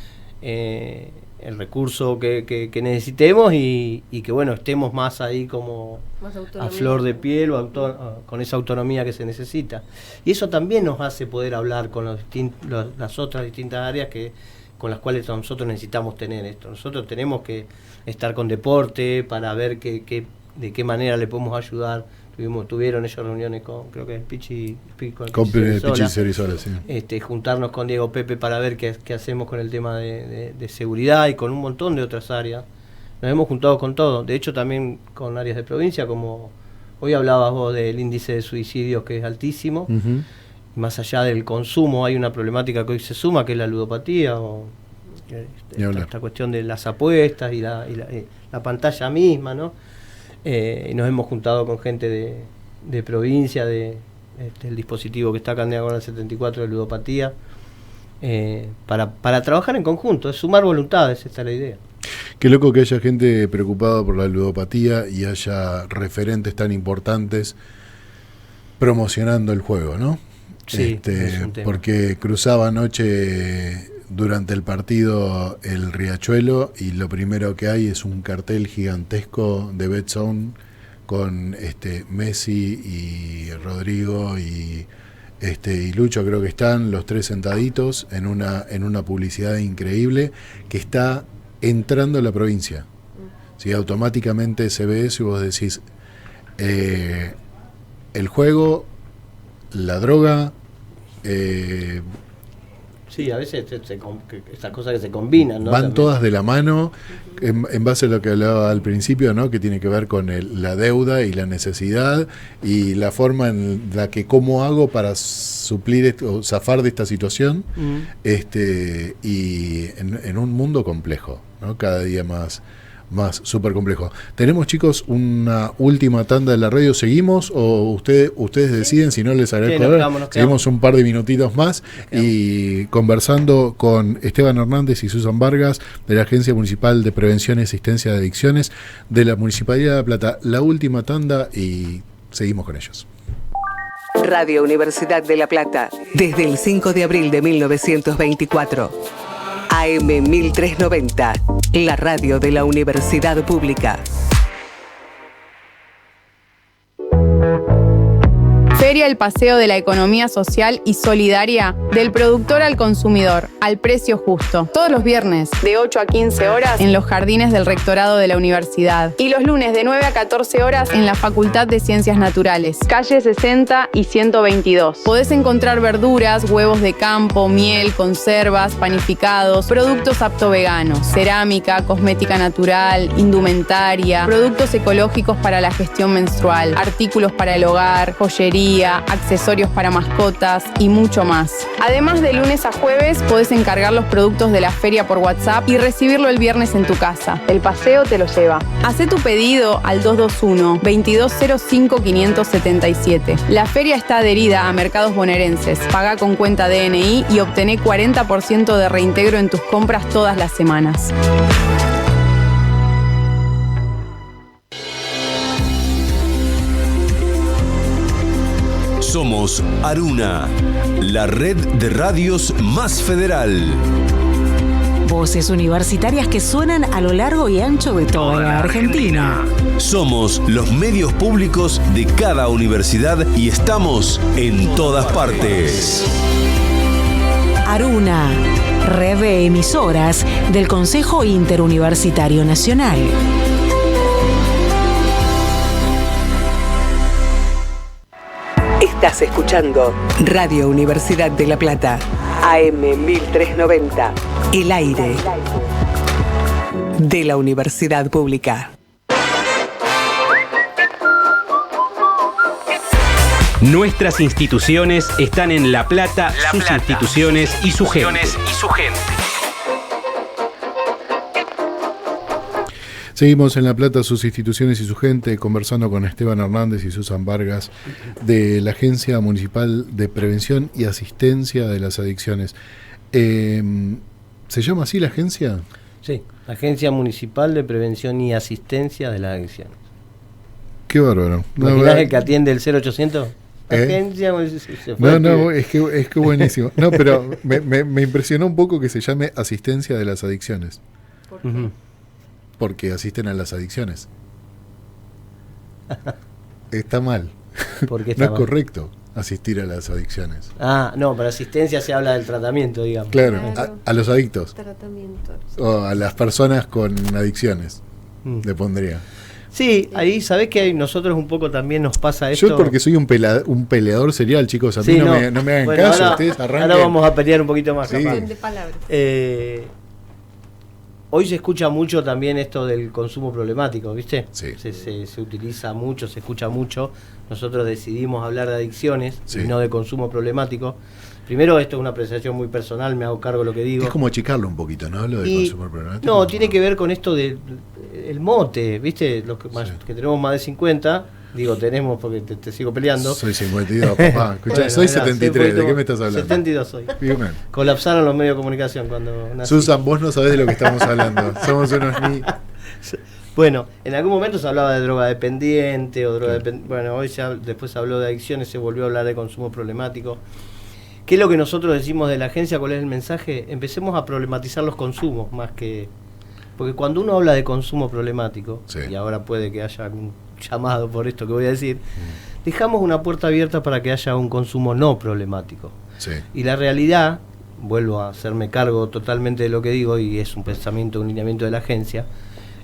el recurso que necesitemos y que bueno, estemos más ahí como más a flor de piel o con esa autonomía que se necesita. Y eso también nos hace poder hablar con las otras distintas áreas con las cuales nosotros necesitamos tener esto. Nosotros tenemos que estar con deporte para ver de qué manera le podemos ayudar. Tuvieron ellos reuniones con, creo que es Pichi Cerizola, sí. Juntarnos con Diego Pepe para ver qué hacemos con el tema de seguridad y con un montón de otras áreas. Nos hemos juntado con todo, de hecho también con áreas de provincia, como hoy hablabas vos del índice de suicidios que es altísimo. Uh-huh. Más allá del consumo hay una problemática que hoy se suma, que es la ludopatía o esta cuestión de las apuestas y la pantalla misma, ¿no? Y nos hemos juntado con gente de provincia, el dispositivo que está acá en Diagonal 74 de ludopatía, para trabajar en conjunto, es sumar voluntades, esta es la idea. Qué loco que haya gente preocupada por la ludopatía y haya referentes tan importantes promocionando el juego, ¿no? Sí, es un tema. Porque cruzaba anoche durante el partido el Riachuelo y lo primero que hay es un cartel gigantesco de BetZone con Messi y Rodrigo y Lucho, creo que están los tres sentaditos en una publicidad increíble que está entrando a la provincia. ¿Sí? Automáticamente se ve eso y vos decís el juego, la droga, sí, a veces estas cosas que se combinan, ¿no? Van también todas de la mano, en base a lo que hablaba al principio, ¿no? Que tiene que ver con la deuda y la necesidad y la forma en la que cómo hago para suplir o zafar de esta situación, y en un mundo complejo, ¿no? Cada día más súper complejo. Tenemos, chicos, una última tanda de la radio. ¿Seguimos o ustedes deciden? Si no, les agradezco. Seguimos un par de minutitos más y conversando con Esteban Hernández y Susan Vargas de la Agencia Municipal de Prevención y Asistencia de Adicciones de la Municipalidad de La Plata. La última tanda y seguimos con ellos. Radio Universidad de La Plata, desde el 5 de abril de 1924. AM 1390, la radio de la Universidad Pública. Feria El Paseo de la Economía Social y Solidaria del productor al consumidor, al precio justo. Todos los viernes, de 8 a 15 horas, en los jardines del Rectorado de la Universidad. Y los lunes, de 9 a 14 horas, en la Facultad de Ciencias Naturales, calle 60 y 122. Podés encontrar verduras, huevos de campo, miel, conservas, panificados, productos apto veganos, cerámica, cosmética natural, indumentaria, productos ecológicos para la gestión menstrual, artículos para el hogar, joyería, accesorios para mascotas y mucho más. Además, de lunes a jueves podés encargar los productos de la feria por WhatsApp y recibirlo el viernes en tu casa. El paseo te lo lleva. Hacé tu pedido al 221-2205-577. La feria está adherida a Mercados Bonaerenses. Paga con cuenta DNI y obtené 40% de reintegro en tus compras todas las semanas. Somos Aruna, la red de radios más federal. Voces universitarias que suenan a lo largo y ancho de toda la Argentina. Somos los medios públicos de cada universidad y estamos en todas partes. Aruna, red de emisoras del Consejo Interuniversitario Nacional. Estás escuchando Radio Universidad de La Plata, AM 1390, el aire de la Universidad Pública. Nuestras instituciones están en La Plata, sus instituciones y su gente. Seguimos en La Plata, sus instituciones y su gente, conversando con Esteban Hernández y Susan Vargas de la Agencia Municipal de Prevención y Asistencia de las Adicciones. ¿Se llama así la agencia? Sí, Agencia Municipal de Prevención y Asistencia de las Adicciones. Qué bárbaro. ¿Imaginás el que atiende el 0800? Agencia Municipal. No, es que buenísimo. No, pero me impresionó un poco que se llame Asistencia de las Adicciones. ¿Por qué? Porque asisten a las adicciones. Está mal. ¿Por qué no está es mal? Correcto asistir a las adicciones. No, para asistencia se habla del tratamiento, digamos. Claro, a los adictos. Tratamiento. O a las personas con adicciones, le pondría. Sí, ahí sabés que nosotros un poco también nos pasa esto. Yo porque soy un peleador serial, chicos, a mí no me hagan bueno, caso, ahora, ustedes arranquen. Ahora vamos a pelear un poquito más, sí. capaz. De palabras. Hoy se escucha mucho también esto del consumo problemático, ¿viste? Sí. Se utiliza mucho, se escucha mucho. Nosotros decidimos hablar de adicciones y no de consumo problemático. Primero, esto es una apreciación muy personal, me hago cargo de lo que digo. Es como achicarlo un poquito, ¿no? Lo del consumo problemático. No, tiene que ver con esto del mote, ¿viste? Los que tenemos más de 50, digo tenemos porque te sigo peleando. Soy 52, papá. Escuchá, bueno, soy 73, ¿de qué me estás hablando? 72 soy. Bien. Colapsaron los medios de comunicación cuando nací. Susan, vos no sabés de lo que estamos hablando. Somos unos Bueno, en algún momento se hablaba de droga dependiente o bueno, hoy después se habló de adicciones, se volvió a hablar de consumo problemático. ¿Qué es lo que nosotros decimos de la agencia? ¿Cuál es el mensaje? Empecemos a problematizar los consumos más que... Porque cuando uno habla de consumo problemático, y ahora puede que haya algún llamado por esto que voy a decir, dejamos una puerta abierta para que haya un consumo no problemático. Sí. Y la realidad, vuelvo a hacerme cargo totalmente de lo que digo, y es un pensamiento, un lineamiento de la agencia,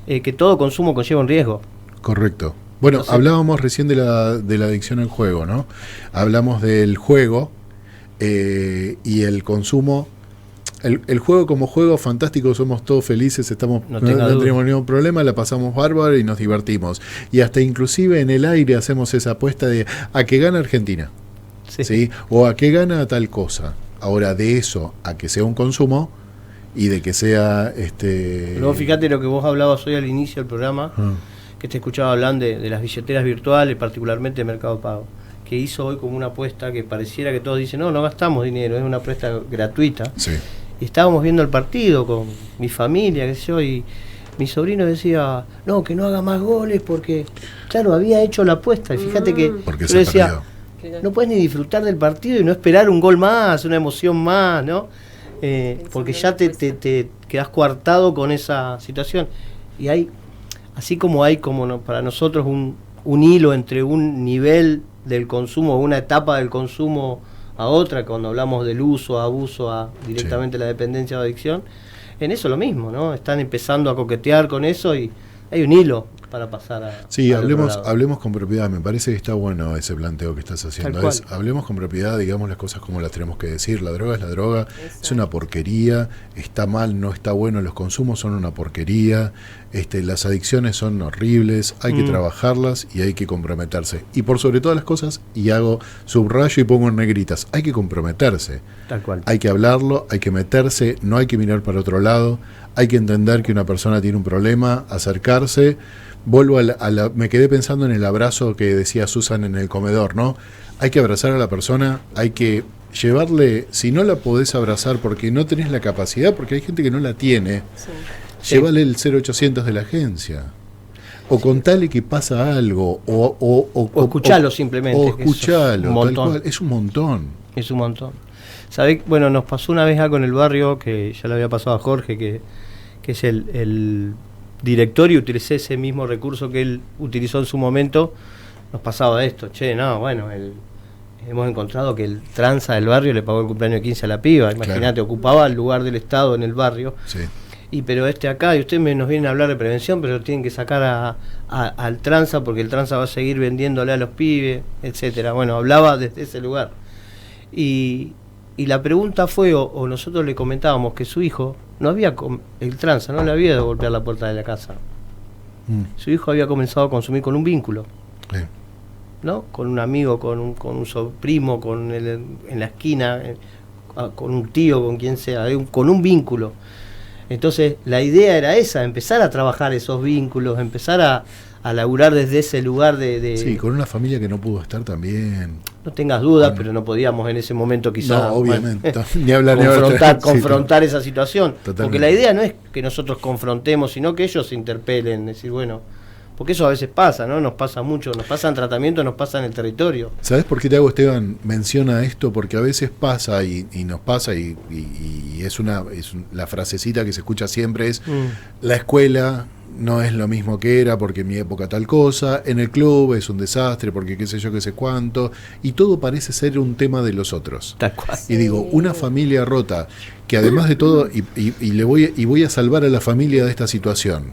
que todo consumo conlleva un riesgo. Correcto. Bueno, hablábamos recién de la adicción al juego, ¿no? Hablamos del juego y el consumo. El juego como juego fantástico, somos todos felices, no tenemos ningún problema, la pasamos bárbaro y nos divertimos. Y hasta inclusive en el aire hacemos esa apuesta de a que gana Argentina, ¿sí? O a que gana tal cosa. Ahora, de eso a que sea un consumo y de que sea... Luego fíjate lo que vos hablabas hoy al inicio del programa, que te escuchaba hablando de las billeteras virtuales, particularmente de Mercado Pago, que hizo hoy como una apuesta que pareciera que todos dicen, no gastamos dinero, es una apuesta gratuita. Sí. Y estábamos viendo el partido con mi familia, qué sé yo, y mi sobrino decía, no, que no haga más goles porque, claro, había hecho la apuesta. Y fíjate que porque yo decía, no puedes ni disfrutar del partido y no esperar un gol más, una emoción más, ¿no? Porque ya te quedás coartado con esa situación. Y hay, así como hay para nosotros un hilo entre un nivel del consumo, una etapa del consumo a otra, cuando hablamos del uso, abuso, a directamente la dependencia o adicción, en eso lo mismo, ¿no? Están empezando a coquetear con eso y hay un hilo para pasar a... Sí, al otro lado. hablemos con propiedad. Me parece que está bueno ese planteo que estás haciendo. Hablemos con propiedad, digamos las cosas como las tenemos que decir. La droga es la droga. Exacto. Es una porquería, está mal, no está bueno, los consumos son una porquería, las adicciones son horribles, hay que trabajarlas y hay que comprometerse. Y por sobre todas las cosas, y hago subrayo y pongo en negritas, hay que comprometerse. Tal cual. Hay que hablarlo, hay que meterse, no hay que mirar para otro lado, hay que entender que una persona tiene un problema, acercarse. Vuelvo me quedé pensando en el abrazo que decía Susan en el comedor, ¿no? Hay que abrazar a la persona, hay que llevarle, si no la podés abrazar porque no tenés la capacidad, porque hay gente que no la tiene, llévale el 0800 de la agencia. O contale que pasa algo, o escuchalo simplemente. O escuchalo, tal cual, es un montón. Es un montón. ¿Sabés? Bueno, nos pasó una vez algo en el barrio, que ya le había pasado a Jorge, que es el director, y utilicé ese mismo recurso que él utilizó en su momento. Nos pasaba esto, hemos encontrado que el tranza del barrio le pagó el cumpleaños de 15 a la piba, imagínate, ocupaba el lugar del Estado en el barrio, pero acá, y ustedes nos vienen a hablar de prevención, pero tienen que sacar al tranza, porque el tranza va a seguir vendiéndole a los pibes, etcétera. Bueno, hablaba desde ese lugar, y la pregunta fue, o nosotros le comentábamos que su hijo el tranza no le había de golpear la puerta de la casa. Su hijo había comenzado a consumir con un vínculo, ¿no? Con un amigo, con un primo, en la esquina, con un tío, con quien sea, con un vínculo. Entonces la idea era esa, empezar a trabajar esos vínculos, empezar a laburar desde ese lugar de... Sí, con una familia que no pudo estar también. No tengas dudas, pero no podíamos en ese momento quizás... No, obviamente. Ni hablar, confrontar esa situación. Totalmente. Porque la idea no es que nosotros confrontemos, sino que ellos se interpelen, decir, bueno... Porque eso a veces pasa, ¿no? Nos pasa mucho, nos pasa en tratamiento, nos pasa en el territorio. ¿Sabes por qué te hago, Esteban, menciona esto? Porque a veces pasa y nos pasa y la frasecita que se escucha siempre es la escuela no es lo mismo que era porque en mi época tal cosa, en el club es un desastre porque qué sé yo, qué sé cuánto, y todo parece ser un tema de los otros. Tal cual. Y digo, una familia rota, que además de todo, voy a salvar a la familia de esta situación.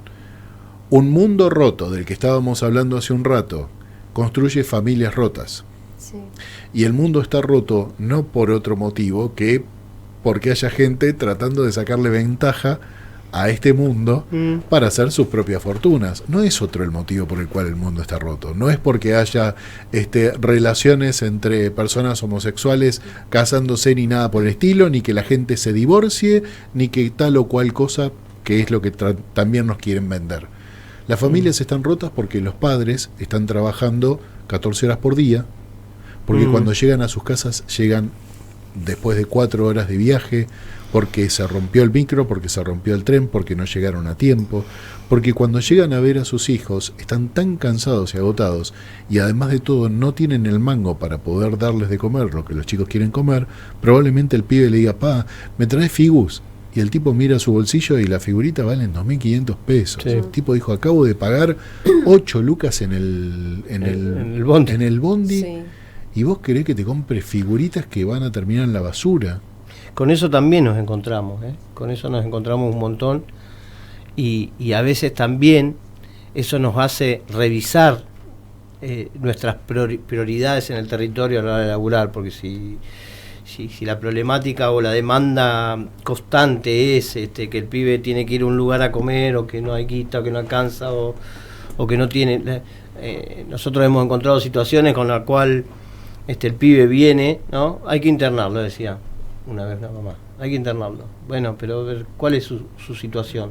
Un mundo roto, del que estábamos hablando hace un rato, construye familias rotas. Sí. Y el mundo está roto no por otro motivo que porque haya gente tratando de sacarle ventaja a este mundo para hacer sus propias fortunas. No es otro el motivo por el cual el mundo está roto. No es porque haya relaciones entre personas homosexuales casándose ni nada por el estilo, ni que la gente se divorcie, ni que tal o cual cosa, que es lo que también nos quieren vender. Las familias están rotas porque los padres están trabajando 14 horas por día, porque cuando llegan a sus casas llegan después de 4 horas de viaje, porque se rompió el micro, porque se rompió el tren, porque no llegaron a tiempo, porque cuando llegan a ver a sus hijos están tan cansados y agotados, y además de todo no tienen el mango para poder darles de comer lo que los chicos quieren comer. Probablemente el pibe le diga, pa, ¿me traes figus? Y el tipo mira su bolsillo y la figurita vale 2.500 pesos. Sí. El tipo dijo, acabo de pagar 8 lucas en el bondi. Sí. Y vos querés que te compre figuritas que van a terminar en la basura. Con eso también nos encontramos, con eso nos encontramos un montón, y a veces también eso nos hace revisar nuestras prioridades en el territorio a la hora de laburar, porque si la problemática o la demanda constante es que el pibe tiene que ir a un lugar a comer, o que no hay guita, o que no alcanza, o que no tiene... nosotros hemos encontrado situaciones con las cuales el pibe viene, ¿no? Hay que internarlo, decía una vez una mamá, hay que internarlo. Bueno, pero a ver, ¿cuál es su situación?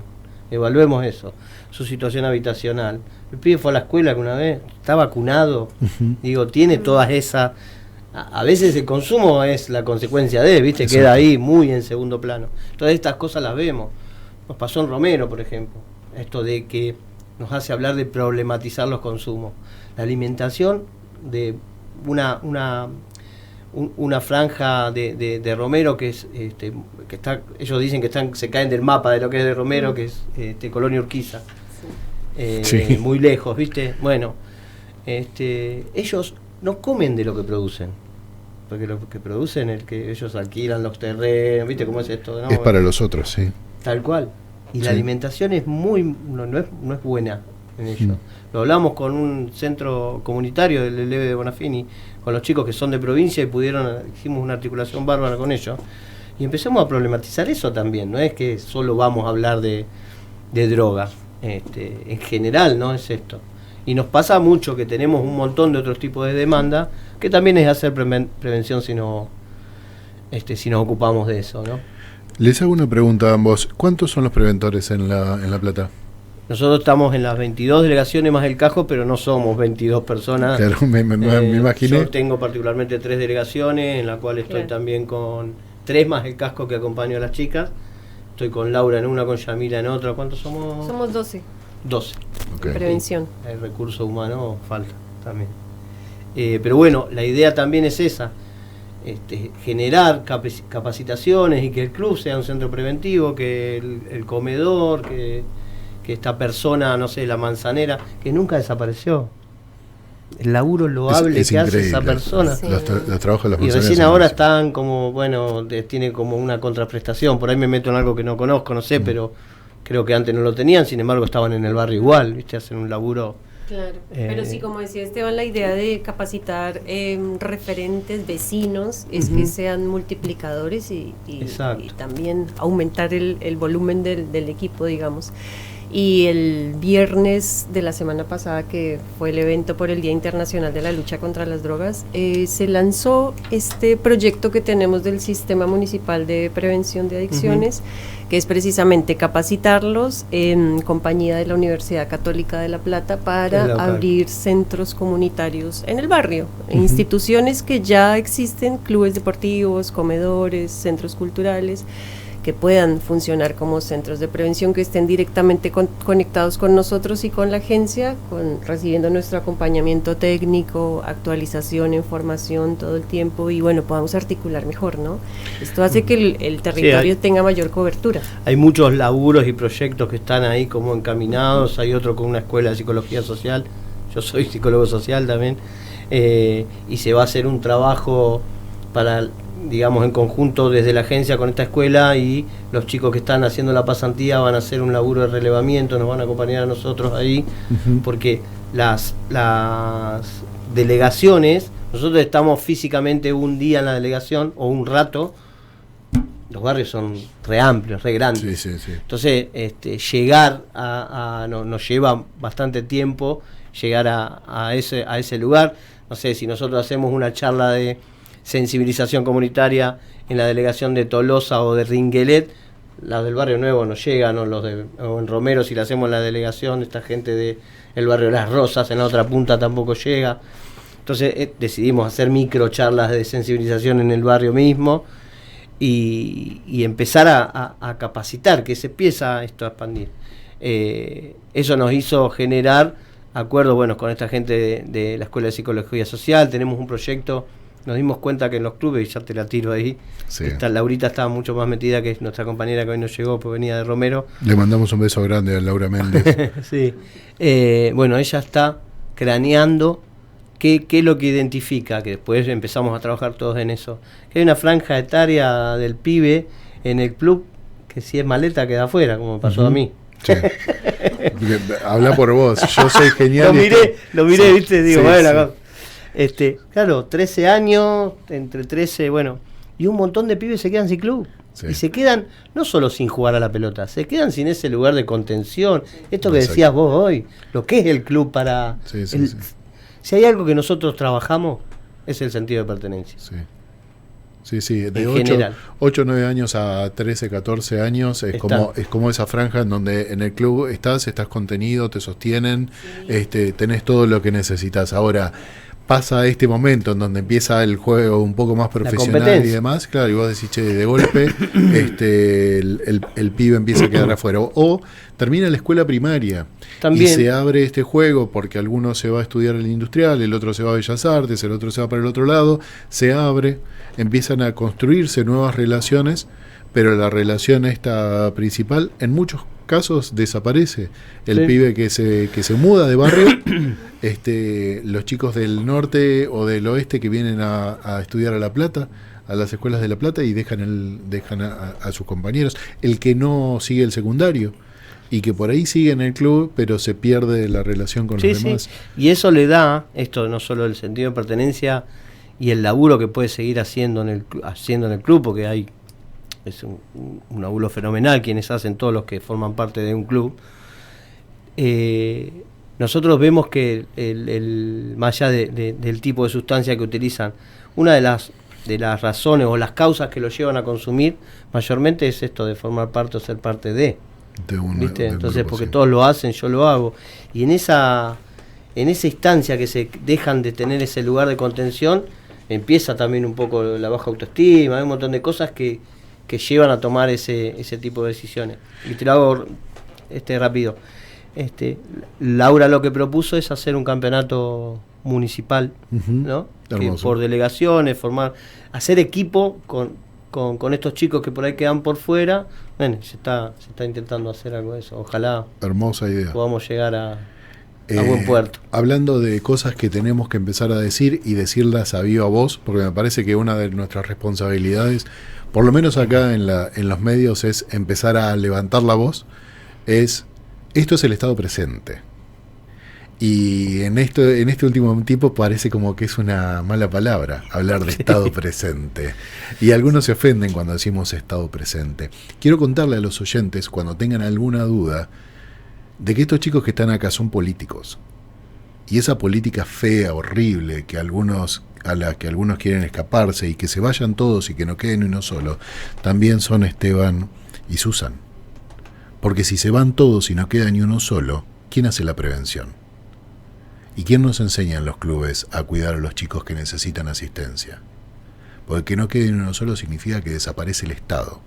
Evaluemos eso, su situación habitacional. El pibe fue a la escuela que una vez, está vacunado, digo, tiene todas esas... A veces el consumo es la consecuencia de, ¿viste? Exacto. Queda ahí muy en segundo plano. Todas estas cosas las vemos. Nos pasó en Romero, por ejemplo, esto de que nos hace hablar de problematizar los consumos. La alimentación de una franja de Romero que es que está, ellos dicen que se caen del mapa de lo que es de Romero, que es Colonia Urquiza, muy lejos, ¿viste? Bueno, ellos no comen de lo que producen. Porque lo que producen es que ellos alquilan los terrenos, ¿viste cómo es esto? ¿No? Es para los otros, sí. Tal cual. Y Sí. la alimentación es no es buena en ello. Lo hablamos con un centro comunitario del Leve de Bonafini, con los chicos que son de provincia y hicimos una articulación bárbara con ellos. Y empezamos a problematizar eso también, no es que solo vamos a hablar de droga, en general no es esto. Y nos pasa mucho que tenemos un montón de otros tipos de demanda, que también es hacer prevención si nos ocupamos de eso, ¿no? Les hago una pregunta a ambos. ¿Cuántos son los preventores en La Plata? Nosotros estamos en las 22 delegaciones más el Cajo, pero no somos 22 personas. Claro, me imaginé. Yo tengo particularmente 3 delegaciones, en la cual estoy también con 3 más el Casco que acompaño a las chicas. Estoy con Laura en una, con Yamila en otra. ¿Cuántos somos? Somos 12. 12. Okay. Prevención. El recurso humano falta también. Pero bueno, la idea también es esa. Generar capacitaciones y que el club sea un centro preventivo, que el comedor, que esta persona, no sé, la manzanera, que nunca desapareció. El laburo loable es que hace increíble. esa persona. Sí. Los trabajos de las y manzaneras recién ahora están como, bueno, tiene como una contraprestación. Por ahí me meto en algo que no conozco, no sé, pero creo que antes no lo tenían, sin embargo estaban en el barrio igual, ¿viste? Hacen un laburo. Claro, pero sí, como decía Esteban, la idea de capacitar referentes, vecinos, es que sean multiplicadores y también aumentar el volumen del equipo, digamos. Y el viernes de la semana pasada, que fue el evento por el Día Internacional de la Lucha contra las Drogas, se lanzó este proyecto que tenemos del Sistema Municipal de Prevención de Adicciones, que es precisamente capacitarlos en compañía de la Universidad Católica de La Plata para abrir centros comunitarios en el barrio, instituciones que ya existen, clubes deportivos, comedores, centros culturales, que puedan funcionar como centros de prevención, que estén directamente conectados con nosotros y con la agencia, recibiendo nuestro acompañamiento técnico, actualización, información todo el tiempo, y bueno, podamos articular mejor, ¿no? Esto hace que el territorio tenga mayor cobertura. Hay muchos laburos y proyectos que están ahí como encaminados, hay otro con una escuela de psicología social, yo soy psicólogo social también, y se va a hacer un trabajo para, digamos, en conjunto desde la agencia con esta escuela, y los chicos que están haciendo la pasantía van a hacer un laburo de relevamiento, nos van a acompañar a nosotros ahí, porque las delegaciones, nosotros estamos físicamente un día en la delegación o un rato, los barrios son re amplios, re grandes, entonces llegar nos lleva bastante tiempo llegar a ese lugar. No sé, si nosotros hacemos una charla de sensibilización comunitaria en la delegación de Tolosa o de Ringuelet, las del barrio nuevo no llegan, o en Romero, si la hacemos en la delegación, esta gente del barrio de Las Rosas en la otra punta tampoco llega. Entonces decidimos hacer micro charlas de sensibilización en el barrio mismo y empezar a capacitar, que se empieza esto a expandir. Eso nos hizo generar acuerdos buenos con esta gente de la Escuela de Psicología Social. Tenemos un proyecto. Nos dimos cuenta que en los clubes, y ya te la tiro ahí, Laurita estaba mucho más metida, que es nuestra compañera que hoy nos llegó, pues venía de Romero. Le mandamos un beso grande a Laura Méndez. Sí. Bueno, ella está craneando qué es lo que identifica, que después empezamos a trabajar todos en eso. Que hay una franja etaria del pibe en el club que si es maleta queda afuera, como me pasó a mí. Sí. Habla por vos, yo soy genial. Lo miré, viste, digo, bueno, claro, 13 años, entre 13, bueno, y un montón de pibes se quedan sin club. Y se quedan no solo sin jugar a la pelota, se quedan sin ese lugar de contención. Esto que decías vos hoy, lo que es el club para... Si hay algo que nosotros trabajamos, es el sentido de pertenencia. Sí, de 8 o 9 años a 13, 14 años es como esa franja en donde en el club estás contenido, te sostienen, tenés todo lo que necesitas. Ahora pasa este momento en donde empieza el juego un poco más profesional y demás, claro, y vos decís, che, de golpe el pibe empieza a quedar afuera, o termina la escuela primaria también, y se abre este juego porque alguno se va a estudiar el industrial, el otro se va a Bellas Artes, el otro se va para el otro lado, se abre, empiezan a construirse nuevas relaciones, pero la relación esta principal en muchos casos desaparece. El pibe que se muda de barrio los chicos del norte o del oeste que vienen a estudiar a La Plata, a las escuelas de La Plata, y dejan a sus compañeros. El que no sigue el secundario y que por ahí sigue en el club, pero se pierde la relación con los demás. Sí. Y eso le da, esto no solo el sentido de pertenencia y el laburo que puede seguir haciendo en el club, porque es un laburo fenomenal quienes hacen, todos los que forman parte de un club. Nosotros vemos que más allá del tipo de sustancia que utilizan, una de las razones o las causas que lo llevan a consumir mayormente es esto de formar parte o ser parte de ¿viste? Entonces, porque todos lo hacen, yo lo hago, y en esa instancia que se dejan de tener ese lugar de contención, empieza también un poco la baja autoestima, hay un montón de cosas que llevan a tomar ese tipo de decisiones. Y te lo hago rápido. Laura lo que propuso es hacer un campeonato municipal, ¿no? Que por delegaciones, hacer equipo con estos chicos que por ahí quedan por fuera. Bueno, se está intentando hacer algo de eso. Ojalá hermosa idea, podamos llegar a buen puerto. Hablando de cosas que tenemos que empezar a decir y decirlas a viva voz, porque me parece que una de nuestras responsabilidades, por lo menos acá en los medios, es empezar a levantar la voz. Esto es el estado presente. Y en este último tiempo parece como que es una mala palabra hablar de estado presente. Y algunos se ofenden cuando decimos estado presente. Quiero contarle a los oyentes, cuando tengan alguna duda, de que estos chicos que están acá son políticos. Y esa política fea, horrible, a la que algunos quieren escaparse y que se vayan todos y que no queden uno solo, también son Esteban y Susan. Porque si se van todos y no queda ni uno solo, ¿quién hace la prevención? ¿Y quién nos enseña en los clubes a cuidar a los chicos que necesitan asistencia? Porque que no quede ni uno solo significa que desaparece el Estado.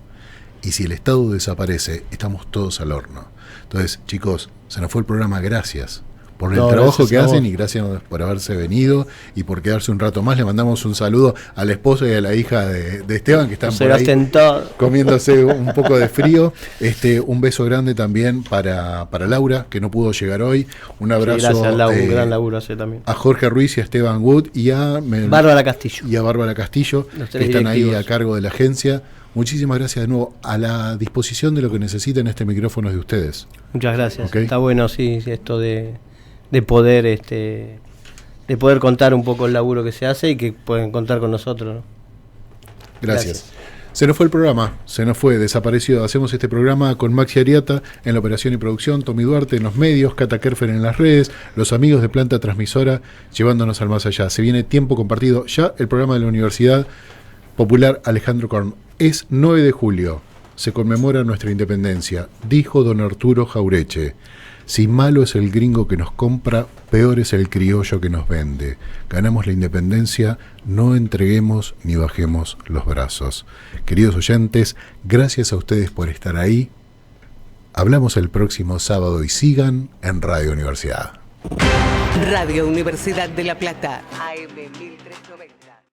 Y si el Estado desaparece, estamos todos al horno. Entonces, chicos, se nos fue el programa. Gracias por el trabajo que hacen y gracias por haberse venido y por quedarse un rato más. Le mandamos un saludo a la esposa y a la hija de Esteban, que están por ahí comiéndose un poco de frío. Un beso grande también para Laura, que no pudo llegar hoy. Un abrazo. Sí, gracias, Laura, un gran laburo hace también. A Jorge Ruiz y a Esteban Wood y a Bárbara Castillo. Y a Bárbara Castillo, que están ahí a cargo de la agencia. Muchísimas gracias de nuevo. A la disposición de lo que necesiten, este micrófono es de ustedes. Muchas gracias. ¿Okay? Está bueno, sí, esto de poder contar un poco el laburo que se hace y que pueden contar con nosotros, ¿no? Gracias. Se nos fue el programa, desapareció. Hacemos este programa con Maxi Ariata en la operación y producción, Tommy Duarte en los medios, Cata Kerfer en las redes, los amigos de Planta Transmisora llevándonos al más allá. Se viene Tiempo Compartido, ya el programa de la Universidad Popular Alejandro Korn. Es 9 de julio, se conmemora nuestra independencia, dijo don Arturo Jaureche. Si malo es el gringo que nos compra, peor es el criollo que nos vende. Ganamos la independencia, no entreguemos ni bajemos los brazos. Queridos oyentes, gracias a ustedes por estar ahí. Hablamos el próximo sábado y sigan en Radio Universidad. Radio Universidad de La Plata, AM 1390.